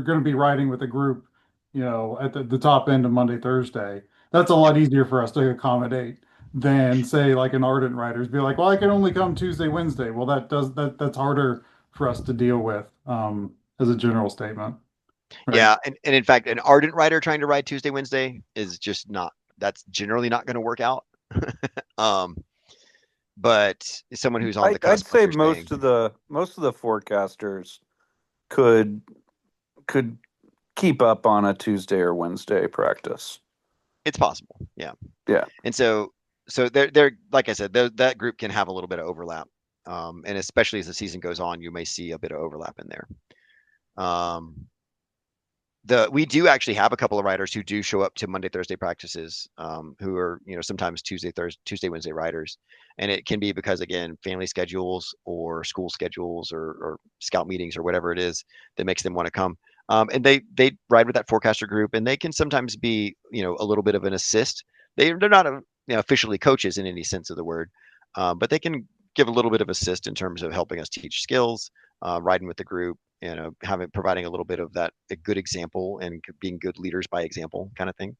gonna be riding with a group, at the top end of Monday, Thursday. That's a lot easier for us to accommodate than say like an ardent riders be like, well, I can only come Tuesday, Wednesday. Well, that's harder for us to deal with, as a general statement. Right? Yeah, and in fact, an ardent rider trying to ride Tuesday, Wednesday is just that's generally not going to work out. But someone who's on the cusp, I'd say most of the forecasters could keep up on a Tuesday or Wednesday practice. It's possible. Yeah. Yeah. And so they're like I said, that group can have a little bit of overlap. And especially as the season goes on, you may see a bit of overlap in there. we do actually have a couple of riders who do show up to Monday, Thursday practices, who are, sometimes Tuesday, Wednesday riders. And it can be because, again, family schedules or school schedules or scout meetings or whatever it is that makes them want to come. And they ride with that forecaster group, and they can sometimes be, a little bit of an assist. They're not, officially coaches in any sense of the word, but they can give a little bit of assist in terms of helping us teach skills, riding with the group, providing a little bit of that, a good example and being good leaders by example kind of thing.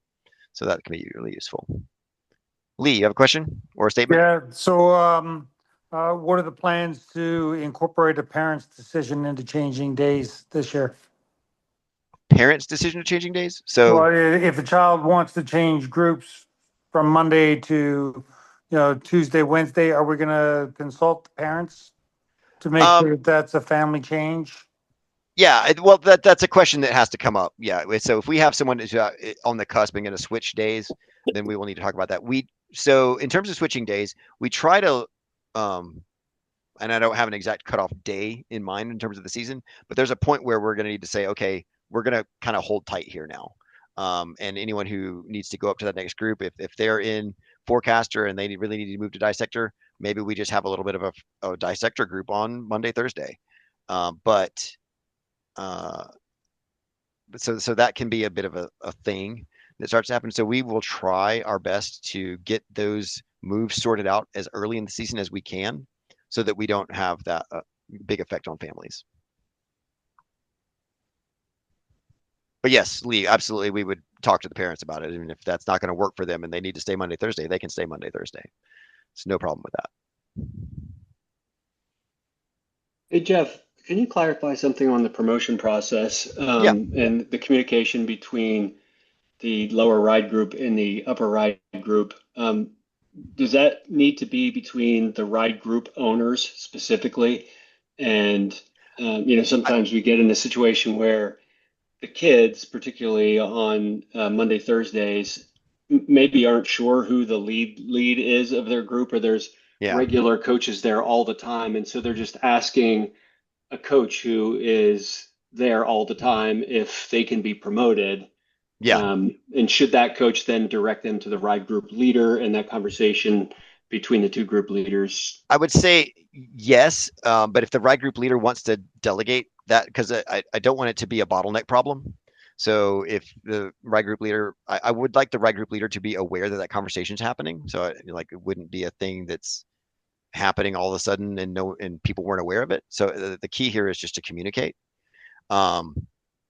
So that can be really useful. Lee, you have a question or a statement? Yeah, so what are the plans to incorporate a parent's decision into changing days this year? Parents' decision to changing days? So Well, if a child wants to change groups from Monday to, Tuesday, Wednesday, are we gonna consult the parents to make sure that that's a family change? yeah, well, that's a question that has to come up. Yeah, so if we have someone who's on the cusp and going to switch days, then we will need to talk about that. So in terms of switching days, we try to, and I don't have an exact cutoff day in mind in terms of the season, but there's a point where we're going to need to say, okay, we're going to kind of hold tight here now. And anyone who needs to go up to that next group, if they're in forecaster and they really need to move to dissector, maybe we just have a little bit of a dissector group on Monday, Thursday. But so that can be a bit of a thing that starts to happen. So we will try our best to get those moves sorted out as early in the season as we can, so that we don't have that big effect on families. But yes, Lee, absolutely, we would talk to the parents about it. I mean, if that's not going to work for them and they need to stay Monday, Thursday, they can stay Monday, Thursday. It's no problem with that. Hey, Jeff, can you clarify something on the promotion process Yeah. and the communication between the lower ride group and the upper ride group? Does that need to be between the ride group owners specifically? And, sometimes we get in a situation where the kids, particularly on Monday, Thursdays, maybe aren't sure who the lead is of their group, or there's Yeah. regular coaches there all the time. And so they're just asking a coach who is there all the time if they can be promoted. Yeah. And should that coach then direct them to the ride group leader and that conversation between the two group leaders? I would say yes, but if the ride group leader wants to delegate that, because I don't want it to be a bottleneck problem. So if the ride group leader, I would like the ride group leader to be aware that that conversation is happening. So it wouldn't be a thing that's happening all of a sudden and people weren't aware of it. So the key here is just to communicate. Um,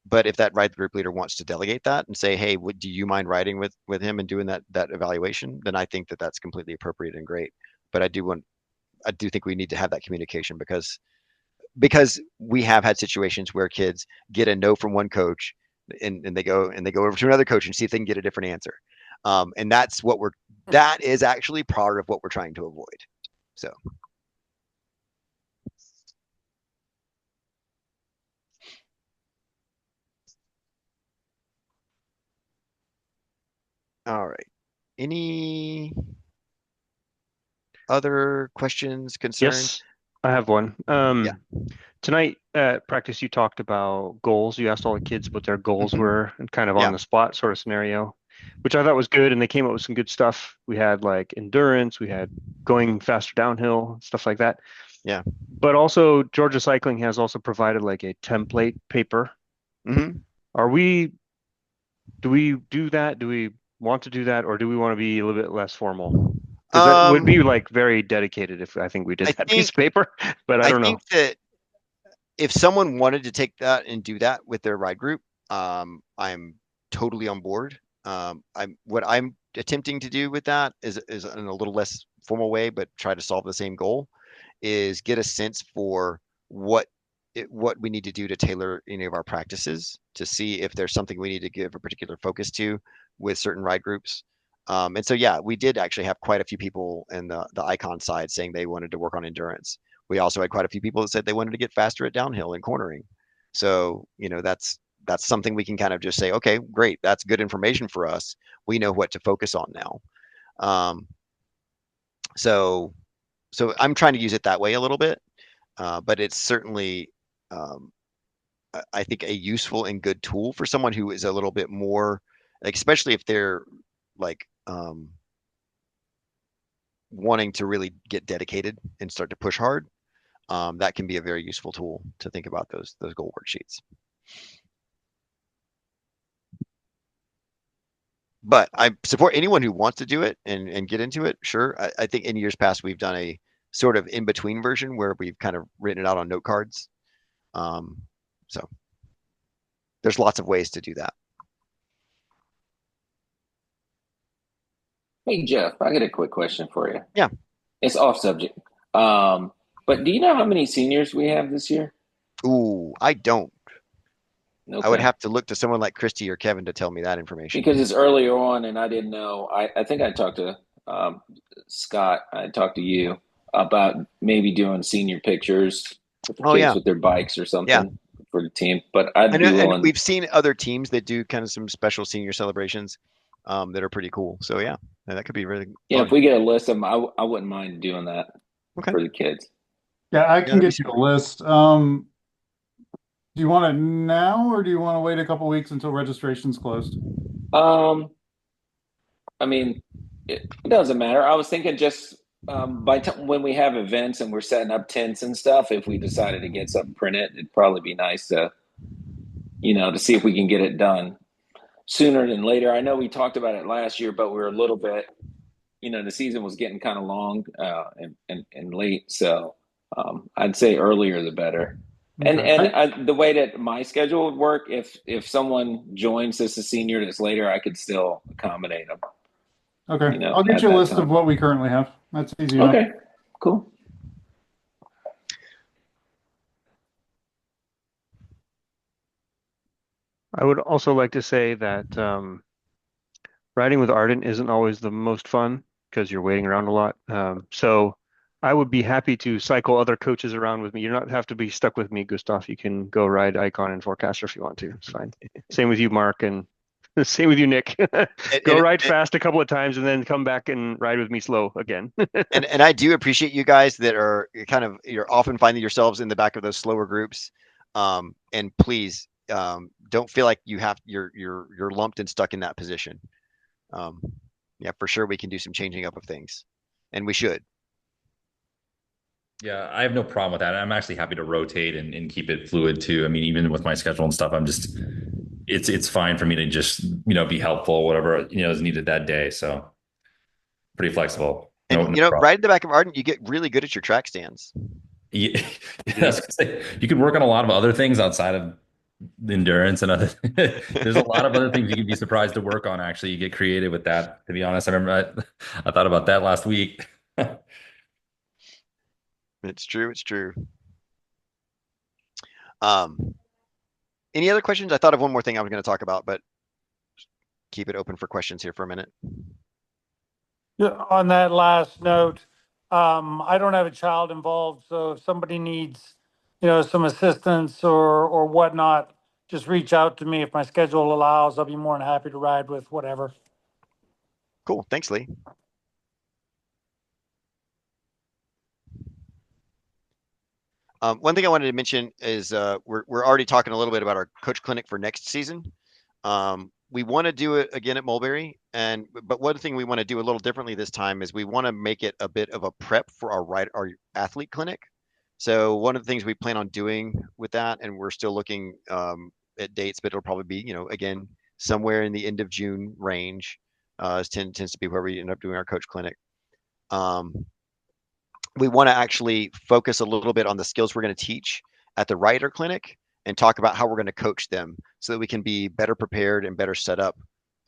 but if that ride group leader wants to delegate that and say, hey, do you mind riding with him and doing that evaluation? Then I think that that's completely appropriate and great. But I do think we need to have that communication, because we have had situations where kids get a no from one coach and they go over to another coach and see if they can get a different answer. And that is actually part of what we're trying to avoid. So. All right. Any other questions, concerns? Yes, I have one. Yeah. Tonight at practice, you talked about goals. You asked all the kids what their goals were, and kind of on Yeah. the spot sort of scenario, which I thought was good. And they came up with some good stuff. We had like endurance, we had going faster downhill, stuff like that. Yeah. But also, Georgia Cycling has also provided like a template paper. Mm-hmm. Do we do that? Do we want to do that, or do we want to be a little bit less formal? Because that would be like very dedicated if I think we did that piece of paper, but I don't know. think that if someone wanted to take that and do that with their ride group, I'm totally on board. What I'm attempting to do with that is in a little less formal way, but try to solve the same goal, is get a sense for what we need to do to tailor any of our practices to see if there's something we need to give a particular focus to with certain ride groups. And so, yeah, we did actually have quite a few people in the icon side saying they wanted to work on endurance. We also had quite a few people that said they wanted to get faster at downhill and cornering. So, that's something we can kind of just say, okay, great, that's good information for us. We know what to focus on now. So I'm trying to use it that way a little bit, but it's certainly I think a useful and good tool for someone who is a little bit more, like, especially if they're like wanting to really get dedicated and start to push hard. That can be a very useful tool to think about those goal worksheets. But I support anyone who wants to do it and get into it. Sure. I think in years past, we've done a sort of in between version where we've kind of written it out on note cards. So there's lots of ways to do that. Hey, Jeff, I got a quick question for you. Yeah. It's off subject. But do you know how many seniors we have this year? Ooh, I don't. Okay. I would have to look to someone like Christy or Kevin to tell me that information. Because it's earlier on and I didn't know. I think I talked to Scott, I talked to you about maybe doing senior pictures with the kids with their bikes or something for the team. But I'd be willing. And we've seen other teams that do kind of some special senior celebrations that are pretty cool. So yeah, that could be really fun. If we get a list of them, I wouldn't mind doing that for the kids. Yeah, I can get you a list. Do you want it now or do you want to wait a couple weeks until registration's closed? I mean, it doesn't matter. I was thinking just when we have events and we're setting up tents and stuff, if we decided to get something printed, it'd probably be nice to, to see if we can get it done sooner than later. I know we talked about it last year, but we were a little bit, the season was getting kind of long and late. So I'd say earlier the better. Okay. And the way that my schedule would work, if someone joins as a senior that's later, I could still accommodate them. Okay, I'll get you a list of what we currently have. That's easy enough. Okay, cool. I would also like to say that riding with Arden isn't always the most fun because you're waiting around a lot. So I would be happy to cycle other coaches around with me. You don't have to be stuck with me, Gustav. You can go ride Icon and Forecaster if you want to. It's fine. Same with you, Mark, and same with you, Nick. Go ride fast a couple of times and then come back and ride with me slow again. and I do appreciate you guys that are you're often finding yourselves in the back of those slower groups. And please don't feel like you're lumped and stuck in that position. Yeah, for sure we can do some changing up of things, and we should. Yeah, I have no problem with that. I'm actually happy to rotate and keep it fluid too. I mean, even with my schedule and stuff, it's fine for me to just, be helpful, whatever, is needed that day. So pretty flexible. And right at the back of Arden, you get really good at your track stands. Yeah, you can work on a lot of other things outside of endurance and other. There's a lot of other things you can be surprised to work on. Actually, you get creative with that. To be honest, I remember I thought about that last week. It's true. It's true. Any other questions? I thought of one more thing I was going to talk about, but keep it open for questions here for a minute. Yeah, on that last note, I don't have a child involved, so if somebody needs, some assistance or whatnot, just reach out to me. If my schedule allows, I'll be more than happy to ride with whatever. Cool. Thanks, Lee. One thing I wanted to mention is we're already talking a little bit about our coach clinic for next season. We want to do it again at Mulberry, but one thing we want to do a little differently this time is we want to make it a bit of a prep for our athlete clinic. So one of the things we plan on doing with that, and we're still looking at dates, but it'll probably be, again, somewhere in the end of June range. Tends to be where we end up doing our coach clinic. We want to actually focus a little bit on the skills we're going to teach at the rider clinic and talk about how we're going to coach them so that we can be better prepared and better set up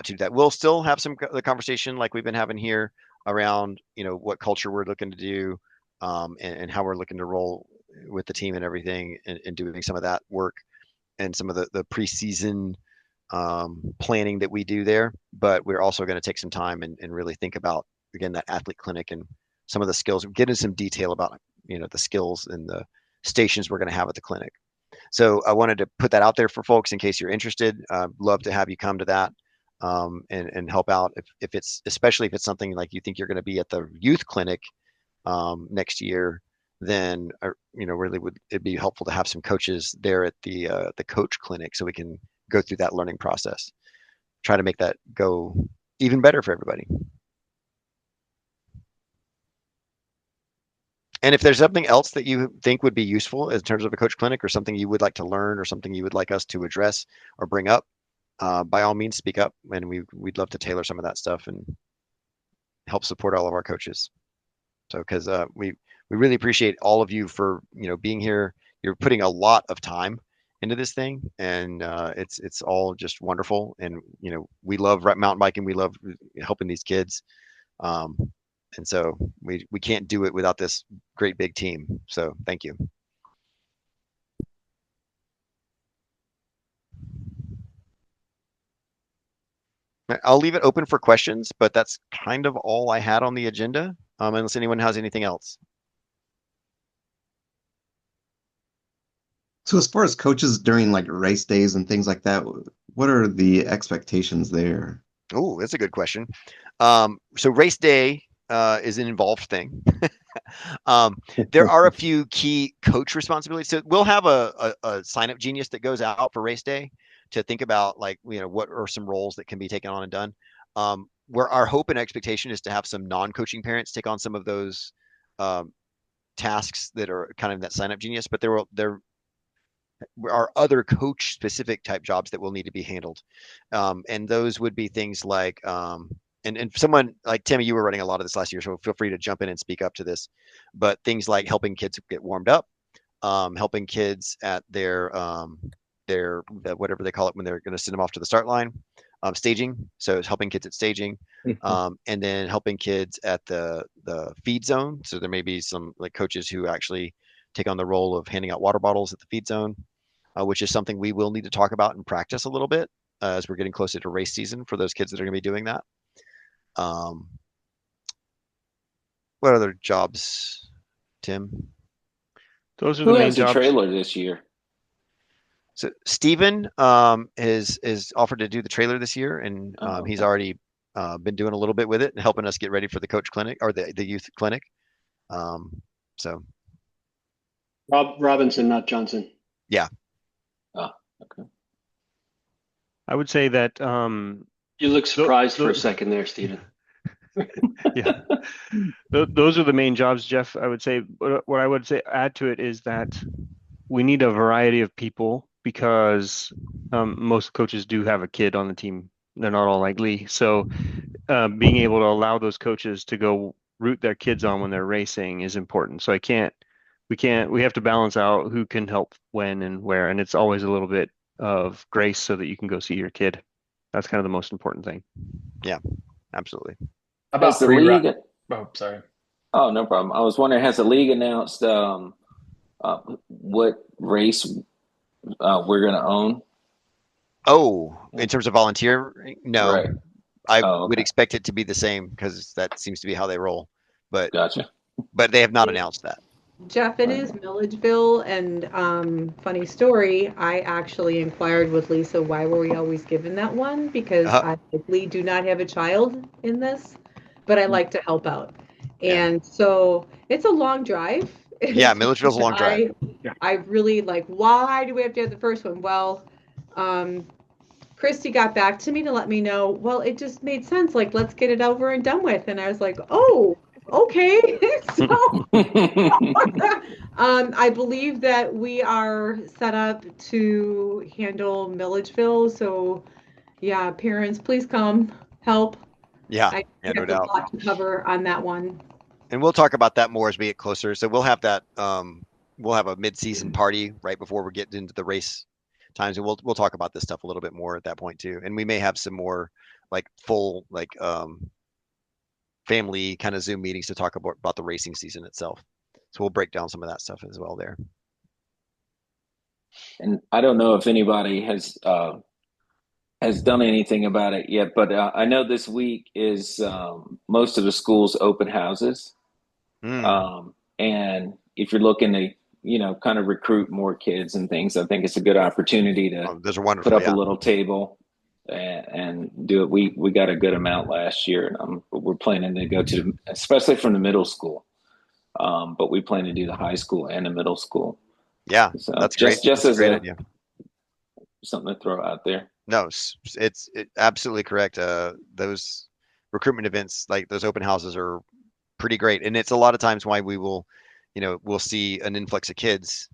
to do that. We'll still have the conversation like we've been having here around, what culture we're looking to do and how we're looking to roll with the team and everything and doing some of that work and some of the preseason planning that we do there. But we're also going to take some time and really think about, again, that athlete clinic and some of the skills, get into some detail about, the skills and the stations we're going to have at the clinic. So I wanted to put that out there for folks in case you're interested. Love to have you come to that and help out if it's, especially if it's something like you think you're going to be at the youth clinic next year. then really it'd be helpful to have some coaches there at the coach clinic so we can go through that learning process, try to make that go even better for everybody. And if there's something else that you think would be useful in terms of a coach clinic, or something you would like to learn, or something you would like us to address or bring up, by all means speak up, and we'd love to tailor some of that stuff and help support all of our coaches. So because we really appreciate all of you for being here. You're putting a lot of time into this thing, and it's all just wonderful. And we love mountain biking. We love helping these kids. And so we can't do it without this great big team. So thank you. I'll leave it open for questions, but that's kind of all I had on the agenda, unless anyone has anything else. So as far as coaches during like race days and things like that, what are the expectations there? Oh, that's a good question. So race day is an involved thing. There are a few key coach responsibilities. So we'll have a sign up genius that goes out for race day to think about what are some roles that can be taken on and done. Where our hope and expectation is to have some non-coaching parents take on some of those tasks that are kind of that sign up genius, but there are other coach specific type jobs that will need to be handled. And those would be things like, and someone like Timmy, you were running a lot of this last year, so feel free to jump in and speak up to this, but things like helping kids get warmed up, helping kids at their whatever they call it when they're going to send them off to the start line, staging. So it's helping kids at staging, and then helping kids at the feed zone. So there may be some like coaches who actually take on the role of handing out water bottles at the feed zone, which is something we will need to talk about and practice a little bit as we're getting closer to race season for those kids that are going to be doing that. What other jobs, Tim? Those are Who the main has the jobs. trailer this year? So Steven is offered to do the trailer this year, and he's already been doing a little bit with it and helping us get ready for the coach clinic or the youth clinic. So Robinson, not Johnson. Yeah. Oh, okay. I would say that you look surprised for a second there, Stephen. Yeah, those are the main jobs, Jeff. I would say what I would say add to it is that we need a variety of people because most coaches do have a kid on the team. They're not all like Lee. So being able to allow those coaches to go root their kids on when they're racing is important. So we have to balance out who can help when and where. And it's always a little bit of grace so that you can go see your kid. That's kind of the most important thing. Yeah, absolutely. How about the league? Oh, sorry. Oh, no problem. I was wondering, has the league announced what race we're going to own? Oh, in terms of volunteer, no. Right. I would expect it to be the same because that seems to be how they roll. But gotcha. But they have not announced that. Jeff, it is Milledgeville, and funny story, I actually inquired with Lisa, why were we always given that one? Because I likely do not have a child in this, but I like to help out. And so it's a long drive. Yeah, Milledgeville's a long drive. I really why do we have to have the first one? Well, Christy got back to me to let me know, well, it just made sense. Let's get it over and done with. And I was like, oh, okay. So I believe that we are set up to handle Milledgeville. So yeah, parents, please come help. Yeah, no doubt. A lot to cover on that one. And we'll talk about that more as we get closer. So we'll have that we'll have a mid-season party right before we get into the race times, and we'll talk about this stuff a little bit more at that point too. And we may have some more full family kind of Zoom meetings to talk about the racing season itself. So we'll break down some of that stuff as well there. And I don't know if anybody has done anything about it yet, but I know this week is most of the schools open houses. And if you're looking to, kind of recruit more kids and things, I think it's a good opportunity to put up a little table and do it. We got a good amount last year, and we're planning to go to, especially from the middle school. But we plan to do the high school and the middle school. Yeah, So that's great. Just That's a as great idea. something to throw out there. No, it's absolutely correct. Those recruitment events, like those open houses, are pretty great, and it's a lot of times why we will, we'll see an influx of kids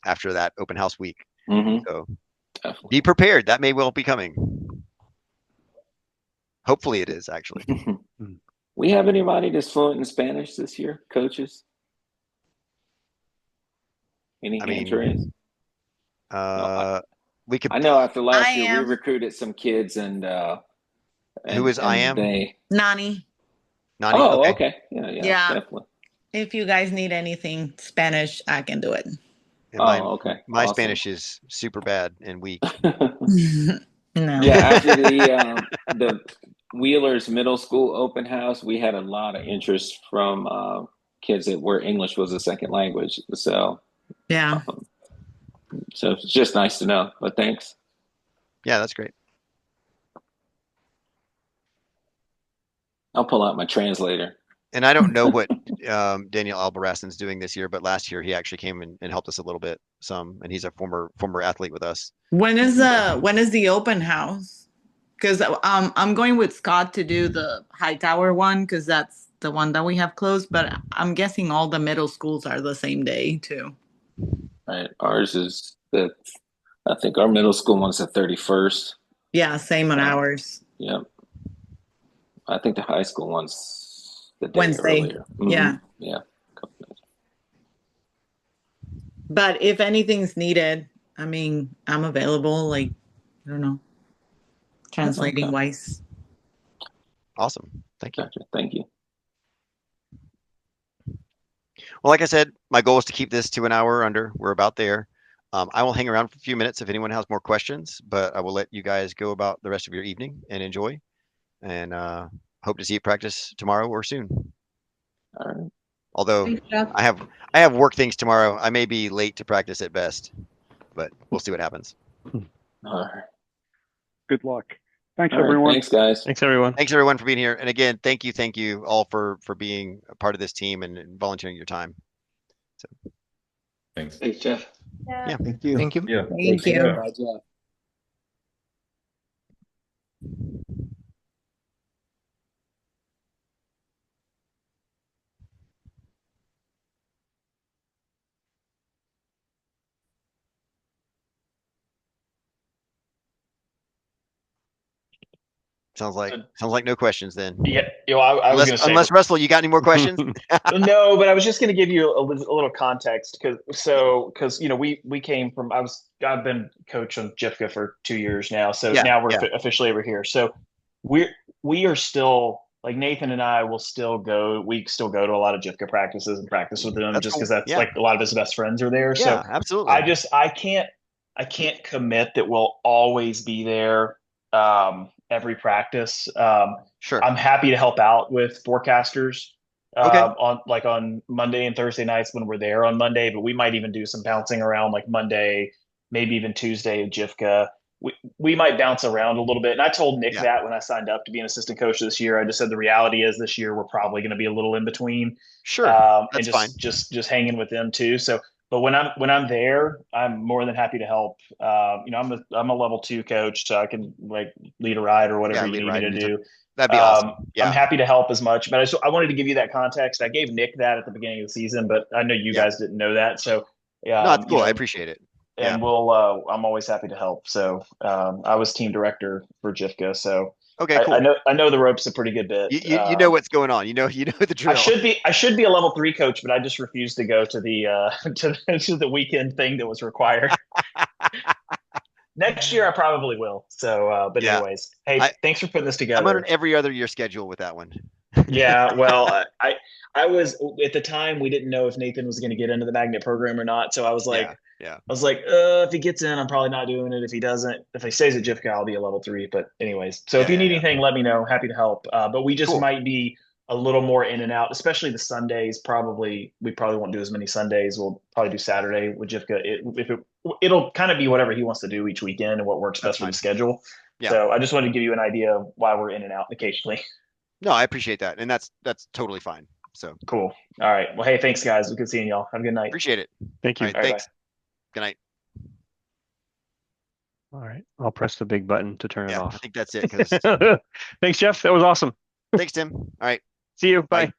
after that open house week. So Definitely. be prepared. That may well be coming. Hopefully, it is actually. We have anybody that's fluent in Spanish this year, coaches? Any hands raised? We could. I know after last I year am. we recruited some kids and Who is I am? Nani. Nani. Oh, Okay. okay. Yeah, Yeah. definitely. If you guys need anything Spanish, I can do it. And okay. My Awesome. Spanish is super bad and weak. No. Yeah, after the Wheelers Middle School open house, we had a lot of interest from kids where English was a second language. So yeah. So it's just nice to know. But thanks. Yeah, that's great. I'll pull out my translator. And I don't know what Daniel Albarracin's doing this year, but last year he actually came and helped us a little bit, and he's a former athlete with us. When is the open house? Because I'm going with Scott to do the Hightower one because that's the one that we have closed. But I'm guessing all the middle schools are the same day too. Right. Ours is I think our middle school one's the 31st. Yeah, same on ours. Yep. I think the high school one's the day Wednesday. earlier. Yeah. Yeah. But if anything's needed, I mean, I'm available. Like, I don't know, translating wise. Awesome. Thank you. Gotcha. Thank you. Well, like I said, my goal is to keep this to an hour or under. We're about there. I will hang around for a few minutes if anyone has more questions, but I will let you guys go about the rest of your evening and enjoy. And hope to see you practice tomorrow or soon. All right. Although I have work things tomorrow. I may be late to practice at best, but we'll see what happens. All right. Good luck. Thanks, All right, everyone. thanks, guys. Thanks, everyone. Thanks, everyone, for being here. And again, thank you all for being a part of this team and volunteering your time. So. Thanks. Thanks, Jeff. Yeah. Thank you. Thank you. Yeah. Thank you. Bye, Jeff. Sounds like no questions then. Yeah, I was going to say, unless Russell, you got any more questions? No, but I was just going to give you a little context because we came from I've been coach on JIFCA for 2 years now, so now we're officially over here. So we are still like Nathan and I will still go. We still go to a lot of JIFCA practices and practice with them just because that's like a lot of his best friends are there. Yeah, so absolutely. I can't commit that we'll always be there. Every practice. Sure. I'm happy to help out with forecasters on Monday and Thursday nights when we're there on Monday, but we might even do some bouncing around like Monday, maybe even Tuesday at JIFCA. We might bounce around a little bit. And I told Nick that when I signed up to be an assistant coach this year. I just said the reality is this year we're probably going to be a little in between. Sure. That's fine. Just hanging with them too. So but when I'm there, I'm more than happy to help. I'm a level 2 coach, so I can like lead a ride or whatever you need me to do. That'd be awesome. I'm happy to help as much, but I wanted to give you that context. I gave Nick that at the beginning of the season, but I know you guys didn't know that. So no, that's cool. I appreciate it. And I'm always happy to help. So I was team director for JIFCA, so okay, cool. I know the ropes a pretty good bit. You know what's going on. You know the drill. I should be a level 3 coach, but I just refused to go to the to the weekend thing that was required. Next year I probably will. So, but anyways, hey, thanks for putting this together. I'm on an every other year schedule with that one. Yeah, well, I was at the time we didn't know if Nathan was going to get into the magnet program or not, so I was like, if he gets in, I'm probably not doing it. If he doesn't, if he stays at JIFCA, I'll be a level 3. But anyways, so if you need anything, let me know. Happy to help. But we just might be a little more in and out, especially the Sundays. We probably won't do as many Sundays. We'll probably do Saturday with JIFCA. It'll kind of be whatever he wants to do each weekend and what works best for the schedule. Yeah. So I just wanted to give you an idea of why we're in and out occasionally. No, I appreciate that, and that's totally fine. So cool. All right. Well, hey, thanks guys. Good seeing y'all. Have a good night. Appreciate it. Thank you. All right, thanks. Bye. Good night. All right. I'll press the big button to turn it I off. think that's it. Because Thanks, Jeff. That was awesome. thanks, Tim. All right. See you. Bye. Bye.